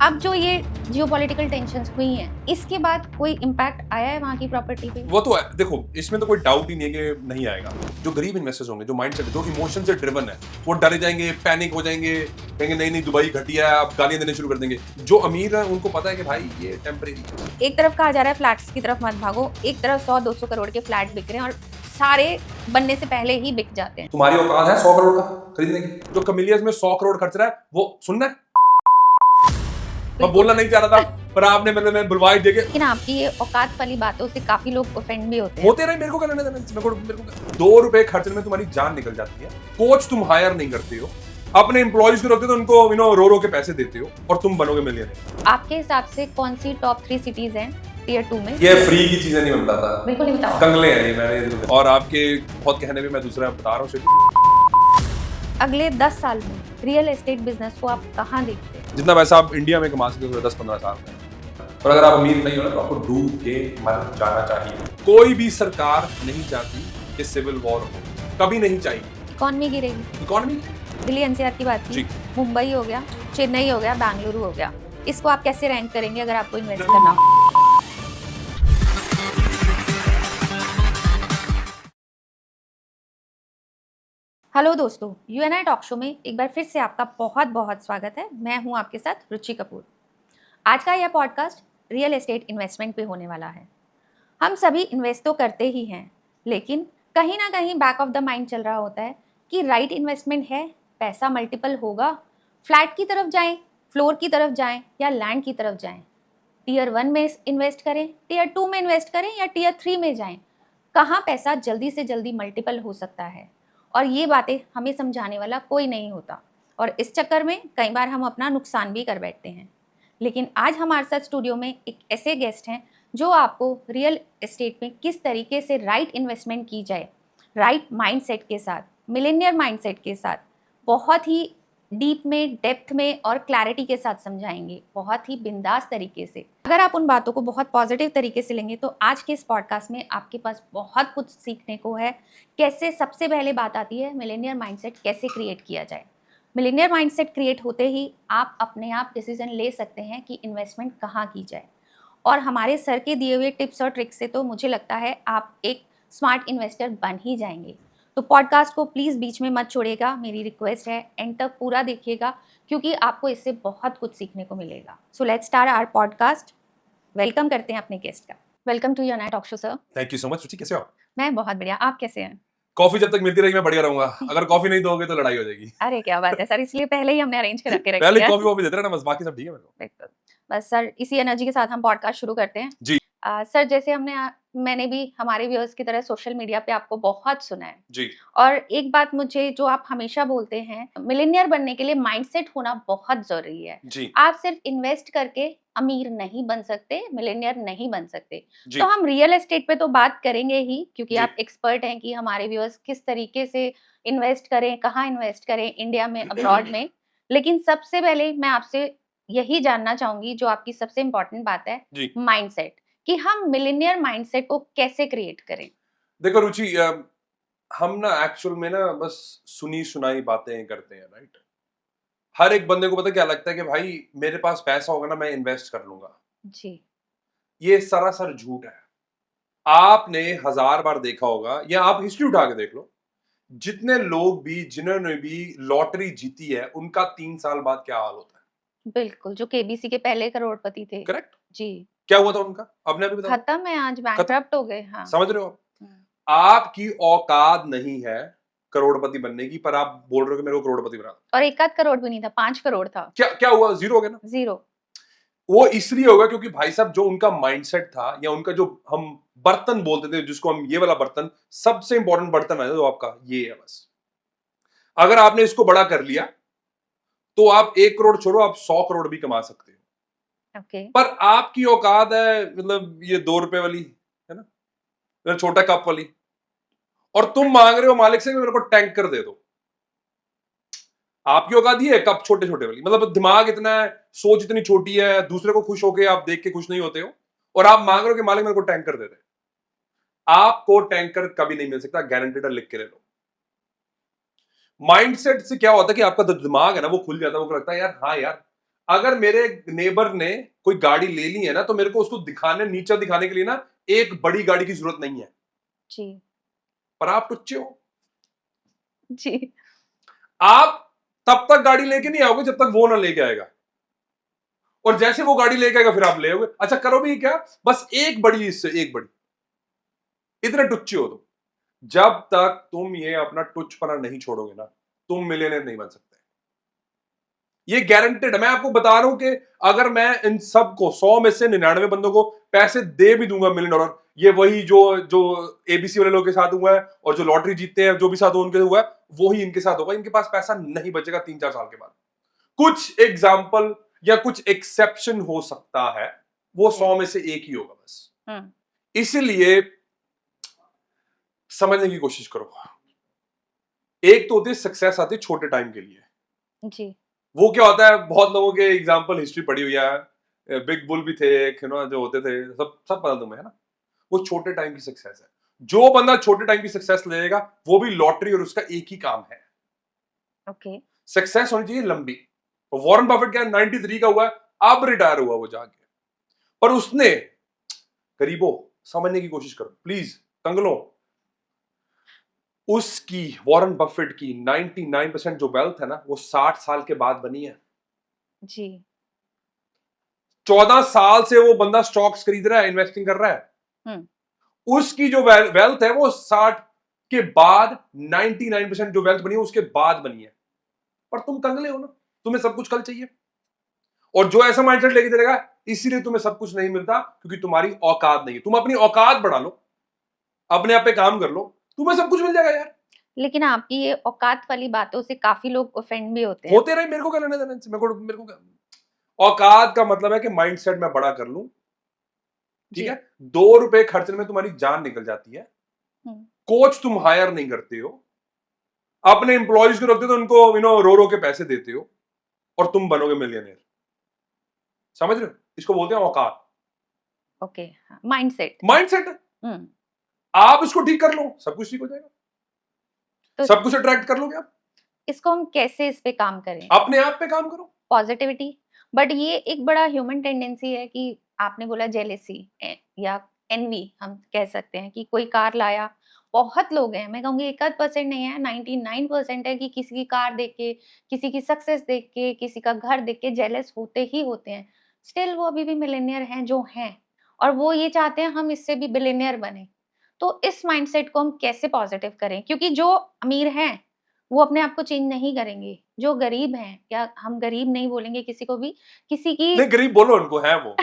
अब जो ये जियोपॉलिटिकल टेंशन्स हुई हैं, इसके बाद कोई इम्पैक्ट आया है वहाँ की प्रॉपर्टी पे? वो तो है, देखो इसमें तो कोई डाउट ही नहीं है कि नहीं आएगा। जो गरीब इन्वेस्टर्स होंगे, जो माइंडसेट जो इमोशन से ड्रिवन है, वो डरे जाएंगे, पैनिक हो जाएंगे, कहेंगे नहीं नहीं दुबई घटिया है, अब गालियां देने शुरू कर देंगे। जो अमीर है उनको पता है कि भाई ये टेम्परेरी है। एक तरफ कहा जा रहा है फ्लैट्स की तरफ मत भागो, एक तरफ 100-200 करोड़ के फ्लैट बिक रहे हैं और सारे बनने से पहले ही बिक जाते हैं। तुम्हारी औकात है 100 करोड़ का खरीदने की? जो कमिलियंस में 100 करोड़ खर्च रहा है वो सुनना है। मैं बोलना नहीं चाह रहा था पर आपने मैं बुलवाई देके। लेकिन आपकी ये औकात वाली बातों से काफी लोग ऑफेंड भी होते हैं। होते रहे, मेरे को क्या लेना देना, मेरे को 2 रुपए खर्चने में तुम्हारी जान निकल जाती है। कोच तुम हायर नहीं करते हो, अपने एम्प्लॉइज को रखते हो तो उनको रो के पैसे देते हो और तुम बनोगे मिलियनेयर। आपके हिसाब से कौन सी टॉप 3 सिटीज हैं टियर 2 में? ये फ्री की चीजें नहीं बताता, बिल्कुल नहीं बताओ। कंगले हैं ये मैंने। और आपके बहुत कहने पे मैं दूसरा बता रहा हूँ। अगले 10 साल में रियल एस्टेट बिजनेस को आप कहाँ देखते हैं? जितना पैसा आप इंडिया में कमा सकते हो 10-15 साल में, और अगर आप अमीर नहीं हो ना तो आपको डूब के मर जाना चाहिए। कोई भी सरकार नहीं चाहती कि सिविल वॉर हो, कभी नहीं चाहिए। इकॉनमी गिरेगी। इकोनॉमी दिल्ली एनसीआर की बात की, मुंबई हो गया, चेन्नई हो गया, बेंगलुरु हो गया, इसको आप कैसे रैंक करेंगे अगर आपको इन्वेस्ट करना हो? हेलो दोस्तों, यूएनआई टॉक शो में एक बार फिर से आपका बहुत बहुत स्वागत है। मैं हूं आपके साथ रुचि कपूर। आज का यह पॉडकास्ट रियल एस्टेट इन्वेस्टमेंट पे होने वाला है। हम सभी इन्वेस्ट तो करते ही हैं, लेकिन कहीं ना कहीं बैक ऑफ द माइंड चल रहा होता है कि राइट इन्वेस्टमेंट है, पैसा मल्टीपल होगा, फ्लैट की तरफ जाएं, फ्लोर की तरफ जाएं या लैंड की तरफ जाएं, टियर 1 में इन्वेस्ट करें, टियर 2 में इन्वेस्ट करें या टियर 3 में जाएं, कहाँ पैसा जल्दी से जल्दी मल्टीपल हो सकता है। और ये बातें हमें समझाने वाला कोई नहीं होता और इस चक्कर में कई बार हम अपना नुकसान भी कर बैठते हैं। लेकिन आज हमारे साथ स्टूडियो में एक ऐसे गेस्ट हैं जो आपको रियल एस्टेट में किस तरीके से राइट इन्वेस्टमेंट की जाए, राइट माइंडसेट के साथ, मिलेनियर माइंडसेट के साथ, बहुत ही डीप में, डेप्थ में और क्लैरिटी के साथ समझाएंगे, बहुत ही बिंदास तरीके से। अगर आप उन बातों को बहुत पॉजिटिव तरीके से लेंगे तो आज के इस पॉडकास्ट में आपके पास बहुत कुछ सीखने को है। कैसे, सबसे पहले बात आती है मिलेनियर माइंडसेट कैसे क्रिएट किया जाए। मिलेनियर माइंडसेट क्रिएट होते ही आप अपने आप डिसीजन ले सकते हैं कि इन्वेस्टमेंट कहाँ की जाए। और हमारे सर के दिए हुए टिप्स और ट्रिक्स से तो मुझे लगता है आप एक स्मार्ट इन्वेस्टर बन ही जाएंगे। तो पॉडकास्ट को प्लीज़ बीच में मत छोड़ेगा, मेरी रिक्वेस्ट है, एंड तक पूरा देखिएगा क्योंकि आपको इससे बहुत कुछ सीखने को मिलेगा। So let's start our podcast. Welcome करते हैं अपने गेस्ट का। Welcome to UNI talk show sir. Thank you so much Ruchi, कैसे हो आप? मैं बहुत बढ़िया, आप कैसे हैं? कॉफी जब तक मिलती रहेगी मैं बढ़िया रहूंगा, अगर कॉफी नहीं दोगे तो लड़ाई हो जाएगी। अरे क्या बात है सर, इसलिए पहले ही हमने अरेंज कर रखे पहले है। कॉफी वॉफी देते रहना बस, बाकी सब ठीक है मेरे को। बिल्कुल। बस सर, इसी एनर्जी के साथ हम पॉडकास्ट शुरू करते हैं। जी। सर, जैसे मैंने भी हमारे व्यूअर्स की तरह सोशल मीडिया पे आपको बहुत सुना है जी। और एक बात मुझे जो आप हमेशा बोलते हैं, मिलेनियर बनने के लिए माइंडसेट होना बहुत जरूरी है। जी। आप सिर्फ इन्वेस्ट करके अमीर नहीं बन सकते, मिलेनियर नहीं बन सकते। जी। तो हम रियल एस्टेट पे तो बात करेंगे ही क्योंकि जी। आप एक्सपर्ट हैं कि हमारे व्यूअर्स किस तरीके से इन्वेस्ट करें, कहाँ इन्वेस्ट करें, इंडिया में, अब्रॉड में। लेकिन सबसे पहले मैं आपसे यही जानना चाहूंगी, जो आपकी सबसे इम्पोर्टेंट बात है, जी। माइंडसेट, कि हम मिलेनियर माइंडसेट को कैसे क्रिएट करें। देखो रुचि, हम ना एक्चुअल में ना बस सुनी सुनाई बातें करते हैं, राइट? हर एक बंदे को पता क्या लगता है कि भाई मेरे पास पैसा होगा ना मैं इन्वेस्ट कर लूंगा। जी। ये सरासर झूठ है। आपने 1000 बार देखा होगा या आप हिस्ट्री उठा के देख लो, जितने लोग भी जिन्होंने भी लॉटरी जीती है उनका 3 साल बाद क्या हाल होता है। बिल्कुल, जो केबीसी के पहले करोड़पति थे। करेक्ट। जी। क्या हुआ था उनका, आपने अभी बताया? खत्म है, आज बैंकक्रप्ट हो गए। हाँ। समझ रहे हो आप? आपकी औकात नहीं है करोड़पति बनने की, पर आप बोल रहे हो कि मेरे को करोड़पति बना। और 1 करोड़ भी नहीं था, 5 करोड़ था। क्या हुआ? जीरो हो गया ना। जीरो। वो इसलिए होगा क्योंकि भाई साहब जो उनका माइंडसेट था या उनका जो हम बर्तन बोलते थे, जिसको हम ये वाला बर्तन, सबसे इंपॉर्टेंट बर्तन है जो आपका ये है। बस अगर आपने इसको बड़ा कर लिया तो आप 1 करोड़ छोड़ो, आप 100 करोड़ भी कमा सकते हो। ओके। पर आपकी औकात है मतलब ये 2 रुपए वाली, है ना, छोटा कप वाली, और तुम मांग रहे हो मालिक से कि मेरे को टैंकर दे दो। आपकी औकात ये है कप छोटे छोटे वाली, मतलब दिमाग इतना है, सोच इतनी छोटी है, दूसरे को खुश होके आप देख के खुश नहीं होते हो, और आप मांग रहे हो कि मालिक मेरे को टैंकर दे दे। आपको टैंकर कभी नहीं मिल सकता, गारंटेड, लिख के ले लो। माइंडसेट से क्या होता है कि आपका जो दिमाग है ना वो खुल जाता है, वो लगता है यार हाँ यार अगर मेरे नेबर ने कोई गाड़ी ले ली है ना, तो मेरे को उसको दिखाने, नीचा दिखाने के लिए ना एक बड़ी गाड़ी की जरूरत नहीं है जी पर आप टुच्चे हो। जी आप तब तक गाड़ी लेके नहीं आओगे जब तक वो ना लेके आएगा, और जैसे वो गाड़ी लेके आएगा फिर आप ले आओगे। अच्छा करो भी क्या, बस एक बड़ी, इससे एक बड़ी, इतने टुच्चे हो तुम। जब तक तुम ये अपना टुच्चपना नहीं छोड़ोगे ना, तुम मिलियनेयर नहीं बन सकते। ये गारंटेड है। मैं आपको बता रहा हूं कि अगर मैं इन सबको 100 में से 99 बंदों को पैसे दे भी दूंगा $1 मिलियन, ये वही जो जो एबीसी वाले लोगों के साथ हुआ है और जो लॉटरी जीतते हैं, जो भी साथ उनके हुआ है, वही इनके साथ होगा। इनके पास पैसा नहीं बचेगा 3-4 साल के बाद। कुछ एग्जाम्पल या कुछ एक्सेप्शन हो सकता है, वो 100 में से एक ही होगा बस। इसीलिए समझने की कोशिश करो। एक तो होती है सक्सेस, आती है छोटे टाइम के लिए। जी वो क्या होता है, बहुत लोगों के एग्जाम्पल हिस्ट्री पड़ी हुई है, बिग बुल भी थे एक, जो होते थे, सब सब पता तुम्हें है ना। वो छोटे टाइम की सक्सेस है। जो बंदा छोटे टाइम की सक्सेस लेगा वो भी लॉटरी, और उसका एक ही काम है, ओके सक्सेस होनी चाहिए लंबी। वॉरेन बफेट क्या 93 का हुआ है, अब रिटायर हुआ वो जाके, पर उसने, गरीबों समझने की कोशिश करो प्लीज, तंगलो, उसकी, वॉरेन बफेट की 99% जो वेल्थ है ना, वो 60 साल के बाद बनी है। जी 14 साल से वो बंदा स्टॉक्स खरीद रहा है, इन्वेस्टिंग कर रहा है। उसकी जो वेल्थ है वो 60 के बाद, 99% जो वेल्थ बनी है उसके बाद बनी है। पर तुम कंगले हो ना, तुम्हें सब कुछ कल चाहिए, और जो ऐसा माइंडसेट लेके चलेगा, इसीलिए तुम्हें सब कुछ नहीं मिलता, क्योंकि तुम्हारी औकात नहीं है। तुम अपनी औकात बढ़ा लो, अपने आप पे काम कर लो, तुम्हें सब कुछ मिल जाएगा यार। लेकिन आपकी ये औकात वाली बातों से काफी लोग ऑफेंड भी होते हैं। होते रहे, मेरे को क्या लेना देना इनसे, मेरे को औकात का मतलब है कि माइंडसेट मैं बड़ा कर लूं, ठीक जी है। ₹2 खर्चने में तुम्हारी जान निकल जाती है। हम्म, कोच तुम हायर नहीं करते हो, अपने एम्प्लॉयज को रखते हो तो उनको रो रो के पैसे देते हो, और तुम बनोगे मिलियनेयर। समझ रहे हो, इसको बोलते हैं औकात। Okay mindset. माइंडसेट है, हम्म आप इसको ठीक कर लो, सब कुछ ठीक हो जाएगा। तो सब कुछ अट्रैक्ट कर लोगे आप। इसको हम कैसे इस पे काम करें? अपने आप पे काम करो। पॉजिटिविटी। बट ये एक बड़ा ह्यूमन टेंडेंसी है कि आपने बोला जेलेसी या एनवी हम कह सकते हैं कि कोई कार लाया, बहुत लोग हैं, मैं कहूँगी 1% नहीं है, 99% है कि किसी की कार देख के, किसी की सक्सेस देख के, किसी का घर देख के जेलस होते ही होते हैं। स्टिल वो अभी भी मिलेनियर हैं जो हैं, और वो ये चाहते हैं हम इससे भी बिलियनियर बने। तो इस माइंडसेट को हम कैसे पॉजिटिव करें? क्योंकि जो अमीर हैं वो अपने आप को चेंज नहीं करेंगे। जो गरीब हैं, या हम गरीब नहीं बोलेंगे किसी को भी, किसी की नहीं, गरीब बोलो उनको, है वो।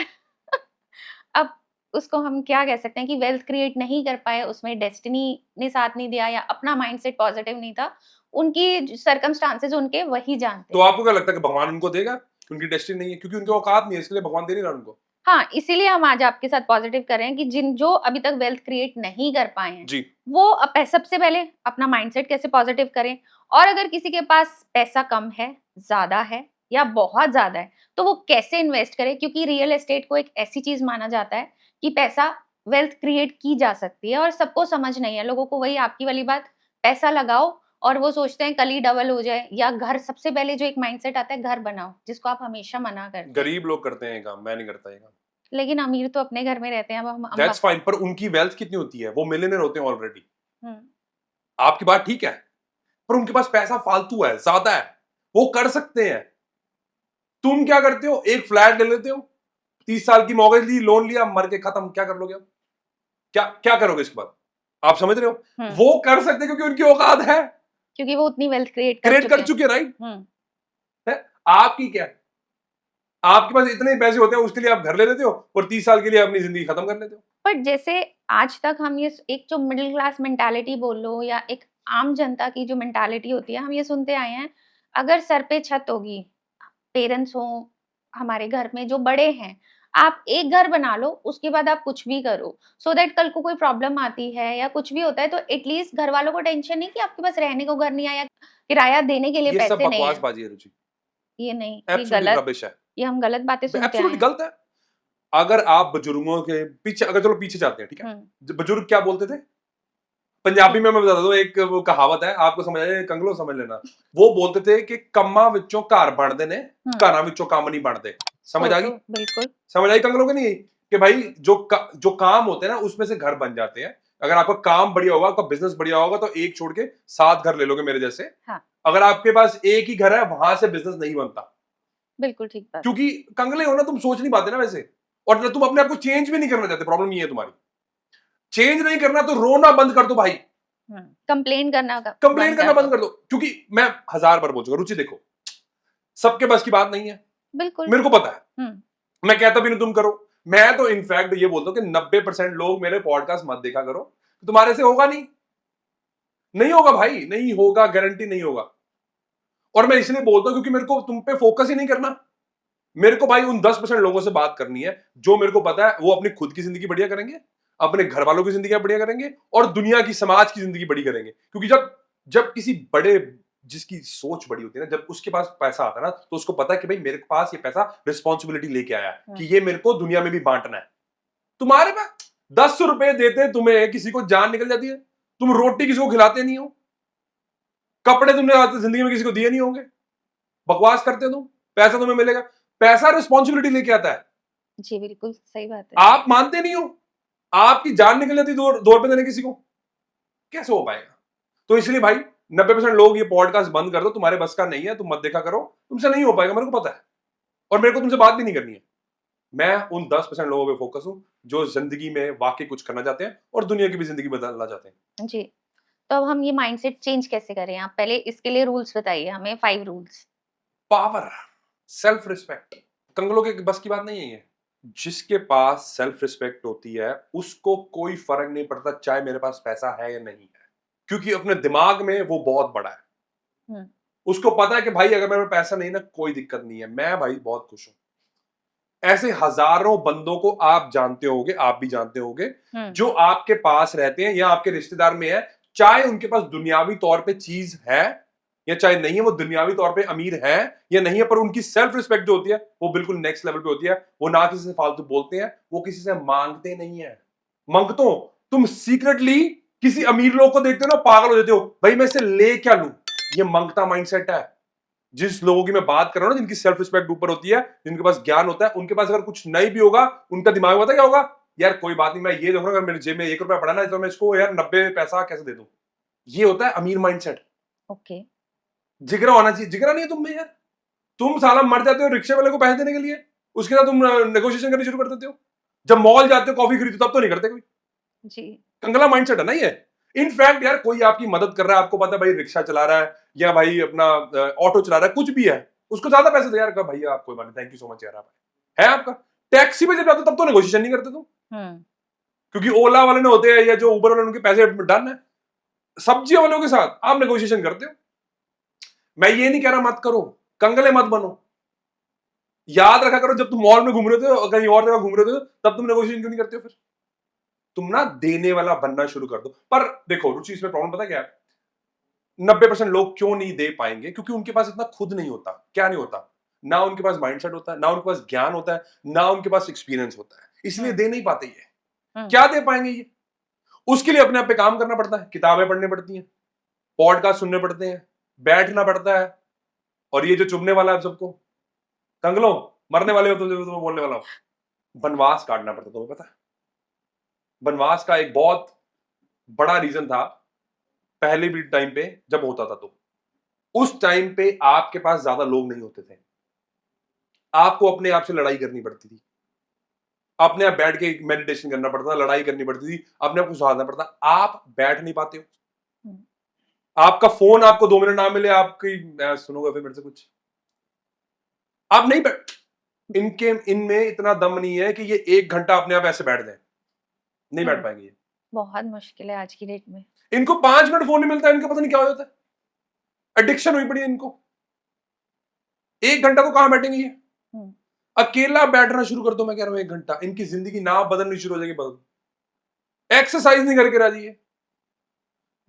अब उसको हम क्या कह सकते हैं कि वेल्थ क्रिएट नहीं कर पाए, उसमें डेस्टिनी ने साथ नहीं दिया या अपना माइंडसेट पॉजिटिव नहीं था। उनकी सर्कमस्टांसेस उनके वही जानते तो हैं। आपको क्या लगता है कि भगवान उनको देगा? उनकी डेस्टिनी नहीं है, क्योंकि उनकी औकात नहीं है, इसलिए भगवान दे नहीं रहा उनको। हाँ, इसीलिए हम आज आपके साथ पॉजिटिव कर रहे हैं कि जो अभी तक वेल्थ क्रिएट नहीं कर पाए हैं, जी। वो सबसे पहले अपना माइंडसेट कैसे पॉजिटिव करें। और अगर किसी के पास पैसा कम है, ज़्यादा है या बहुत ज़्यादा है, तो वो कैसे इन्वेस्ट करे, क्योंकि रियल एस्टेट को एक ऐसी चीज़ माना जाता है कि पैसा वेल्थ क्रिएट की जा सकती है, और सबको समझ नहीं है। लोगों को वही आपकी वाली बात, पैसा लगाओ और वो सोचते हैं कल ही डबल हो जाए, या घर, सबसे पहले जो एक माइंडसेट आता है घर बनाओ, जिसको आप हमेशा मना करते हैं। गरीब लोग करते हैं ये काम, मैं नहीं करता ये काम। लेकिन अमीर तो अपने घर में रहते हैं। अब हम दैट्स फाइन, पर उनकी वेल्थ कितनी होती है, वो मिलियनेयर होते हैं ऑलरेडी। हुँ, आपकी बात ठीक है, पर उनके पास पैसा फालतू है, ज्यादा है, वो कर सकते हैं। तुम क्या करते हो, एक फ्लैट ले लेते हो, 30 साल की मॉर्गेज ली, लोन लिया, मर के खत्म, क्या कर लोगे अब? क्या क्या करोगे इसके बाद? आप समझ रहे हो? हुँ, वो कर सकते हैं क्योंकि उनकी औकात है, क्योंकि वो उतनी वेल्थ क्रिएट कर क्रिएट चुके कर हैं। चुके, राइट हुँ, है। आपकी क्या है? आपके पास इतने ही पैसे होते हैं, उसके लिए आप घर ले लेते हो और 30 साल के लिए अपनी जिंदगी खत्म कर लेते हो। बट जैसे आज तक हम ये एक जो मिडल क्लास मेंटालिटी बोल लो, या एक आम जनता की जो मेंटालिटी होती है, हम ये सुनते आए हैं, अगर सर पे छत होगी, पेरेंट्स हों, हमारे घर में जो बड़े हैं, आप एक घर बना लो, उसके बाद आप कुछ भी करो, सो दैट कल को कोई प्रॉब्लम आती है या कुछ भी होता है, तो एटलीस्ट घर वालों को टेंशन नहीं कि आपके पास रहने को घर नहीं है या किराया देने के लिए ये सब पैसे नहीं है। बकवासबाजी है रुचि, ये नहीं, ये एब्सोल्युटली गलत, रबिश है, ये हम गलत बातें सुनते आए एब्सोल्युटली हैं। गलत है। अगर आप बुजुर्गों के पीछे, अगर चलो पीछे जाते हैं, ठीक है, हुँ, बुजुर्ग क्या बोलते थे? पंजाबी में मैं बता दूं, एक वो कहावत है, आपको समझ आए, कंगलो समझ लेना। वो बोलते थे कि कम्मा विचों घर बनते ने, घरां विचों काम नहीं बनते। समझ आ गई? बिल्कुल। समझ आई कंगलो के नहीं? कि भाई जो काम होते हैं ना, उसमें से घर बन जाते हैं। अगर आपका काम बढ़िया होगा, आपका बिजनेस बढ़िया होगा, तो एक छोड़ के 7 घर ले लोगे मेरे जैसे। हाँ। अगर आपके पास एक ही घर है, वहां से बिजनेस नहीं बनता। बिल्कुल ठीक बात। क्योंकि कंगले हो ना, तुम सोच नहीं पाते ना वैसे, और तुम अपने आप को चेंज भी नहीं करना चाहते। प्रॉब्लम ये है तुम्हारी, चेंज नहीं करना तो रोना बंद कर दो भाई, कंप्लेन करना कंप्लेन करना बंद कर दो। क्योंकि मैं 1000 बार बोल चुका, रुचि देखो, सबके बस की बात नहीं है, बिल्कुल मेरे को पता है। मैं कहता भी नहीं तुम करो। मैं तो इनफैक्ट ये बोलता हूं कि 90% लोग मेरे पॉडकास्ट मत देखा करो, तुम्हारे से होगा नहीं, नहीं होगा भाई, नहीं होगा, गारंटी नहीं होगा। और मैं इसलिए बोलता हूं क्योंकि मेरे को तुम पे फोकस ही नहीं करना। मेरे को भाई उन 10% लोगों से बात करनी है जो मेरे को पता है वो अपनी खुद की जिंदगी बढ़िया करेंगे, अपने घर वालों की जिंदगी बढ़िया करेंगे, और दुनिया की, समाज की जिंदगी बड़ी करेंगे। क्योंकि जब जब किसी बड़े, जिसकी सोच बड़ी होती है ना, जब उसके पास पैसा आता है ना, तो उसको पता है कि भाई मेरे पास ये पैसा रिस्पॉन्सिबिलिटी लेके आया है कि ये मेरे को दुनिया में भी बांटना है। तुम्हारे पास 10 रुपए देते तुम्हें किसी को जान निकल जाती है, तुम रोटी किसी को खिलाते नहीं हो, कपड़े तुमने जिंदगी में किसी को दिए नहीं होंगे, बकवास करते हो तुम, पैसा तुम्हें मिलेगा। पैसा रिस्पॉन्सिबिलिटी लेके आता है। जी बिल्कुल सही बात है। आप मानते नहीं हो, आपकी जान निकल जाती 2 रुपए देने किसी को, कैसे हो पाएगा? तो इसलिए भाई 90% लोग ये पॉडकास्ट बंद कर दो, तुम्हारे बस का नहीं है, तुम मत देखा करो, तुमसे नहीं हो पाएगा, मेरे को पता है। और मेरे को तुमसे बात भी नहीं करनी है। मैं उन 10% लोगों पे फोकस हूं जो जिंदगी में वाकई कुछ करना चाहते हैं और दुनिया की भी जिंदगी बदलना चाहते हैं। जी। तो अब हम ये माइंडसेट चेंज कैसे करें? आप पहले इसके लिए रूल्स बताइए हमें, 5 रूल्स। पावर, सेल्फ रिस्पेक्ट, कंगलों के बस की बात नहीं है ये। जिसके पास सेल्फ रिस्पेक्ट होती है उसको कोई फर्क नहीं पड़ता चाहे मेरे पास पैसा है या नहीं है, क्योंकि अपने दिमाग में वो बहुत बड़ा है। उसको पता है कि भाई अगर मेरे पास पैसा नहीं ना, कोई दिक्कत नहीं है, मैं भाई बहुत खुश हूं। ऐसे हजारों बंदों को आप जानते होगे, आप भी जानते होगे, जो आपके पास रहते हैं या आपके रिश्तेदार में है, चाहे उनके पास दुनियावी तौर पे चीज है या चाहे नहीं है, वो दुनियावी तौर पे अमीर है या नहीं है, पर उनकी सेल्फ रिस्पेक्ट जो होती है वो बिल्कुल नेक्स्ट लेवल पे होती है। वो ना किसी से फालतू बोलते हैं, वो किसी से मांगते नहीं है। मंगतो तुम सीक्रेटली किसी अमीर लोग को देखते हो ना, पागल हो जाते हो, भाई मैं इसे ले क्या लूं। ये मंगता माइंडसेट है। जिस लोगों की मैं बात कर रहा हूं ना, जिनकी सेल्फ रिस्पेक्ट ऊपर होती है, जिनके पास ज्ञान होता है, उनके पास अगर कुछ नहीं भी होगा, उनका दिमाग में पता क्या होगा, यार कोई बात नहीं, मैं ये देखूंगा, अगर मेरे जेब में 1 रुपया पड़ा ना, तो मैं इसको यार 90 पैसा कैसे दे दूं। ये होता है अमीर माइंडसेट। ओके। जिगरा होना चाहिए। जिगरा नहीं है तुम में यार, तुम साला मर जाते हो रिक्शे वाले को पैसे देने के लिए, उसके साथ तुम नेगोशिएशन करनी शुरू कर देते हो। जब मॉल जाते हो कॉफी खरीदते हो तब तो नहीं करते कोई। जी। कंगला माइंडसेट है ना ये। इनफैक्ट यार कोई आपकी मदद कर रहा है, आपको पता है भाई रिक्शा चला रहा है या भाई अपना ऑटो चला रहा है, कुछ भी है, उसको ज्यादा पैसे दे यार, का भैया आप कोई बात नहीं, थैंक यू सो मच यार, आप है आपका। टैक्सी में जब जाते हो तब तो नेगोशिएशन नहीं करते तुम, क्योंकि ओला वाले ने होते हैं या जो उबर वाले, उनके पैसे डन है। सब्जियों वालों के साथ आप नेगोशिएशन करते हो। मैं ये नहीं कह रहा मत करो, कंगले मत बनो। याद रखा करो, जब तुम मॉल में घूम रहे थे, कहीं और जगह घूम रहे थे, तब तुम नेगोशिएशन क्यों नहीं करते हो? फिर तुम ना देने वाला बनना शुरू कर दो। पर देखो रुचि, इसमें प्रॉब्लम पता क्या है, 90% लोग क्यों नहीं दे पाएंगे, क्योंकि उनके पास इतना खुद नहीं होता। क्या नहीं होता? ना उनके पास माइंडसेट होता है, ना उनके पास ज्ञान होता है, ना उनके पास एक्सपीरियंस होता है, इसलिए दे नहीं पाते। ये क्या दे पाएंगे ये? उसके लिए अपने आप पे काम करना पड़ता है, किताबें पढ़नी पड़ती हैं, पॉडकास्ट सुनने पड़ते हैं, बैठना पड़ता है। और ये जो चुभने वाला है सबको, कंगलो मरने वाले हो तो तुम्हें बोलने वाला हूं, वनवास काटना पड़ता, तुम्हें पता है? वनवास का एक बहुत बड़ा रीजन था पहले भी टाइम पे जब होता था, तो उस टाइम पे आपके पास ज्यादा लोग नहीं होते थे, आपको अपने आप से लड़ाई करनी पड़ती थी, अपने आप बैठ के मेडिटेशन करना पड़ता था, लड़ाई करनी पड़ती थी, अपने आप को सुधारना पड़ता। आप बैठ नहीं पाते हो, आपका फोन आपको 2 मिनट ना मिले, आपकी सुनोगे फिर मेरे से कुछ, आप नहीं बैठ, इनमें इतना दम नहीं है कि ये 1 घंटा अपने आप ऐसे बैठ जाए, नहीं बैठ पाएंगे ये। बहुत मुश्किल है आज की डेट में। इनको 5 मिनट फोन नहीं मिलता है, इनको पता नहीं क्या हो जाता है, एडिक्शन हुई पड़ी है इनको। 1 घंटा तो कहां बैठेंगे ये? अकेला बैठना शुरू कर दो, मैं कह रहा हूं 1 घंटा, इनकी जिंदगी ना बदलनी शुरू हो जाएगी। बदल एक्सरसाइज नहीं करके राजी है,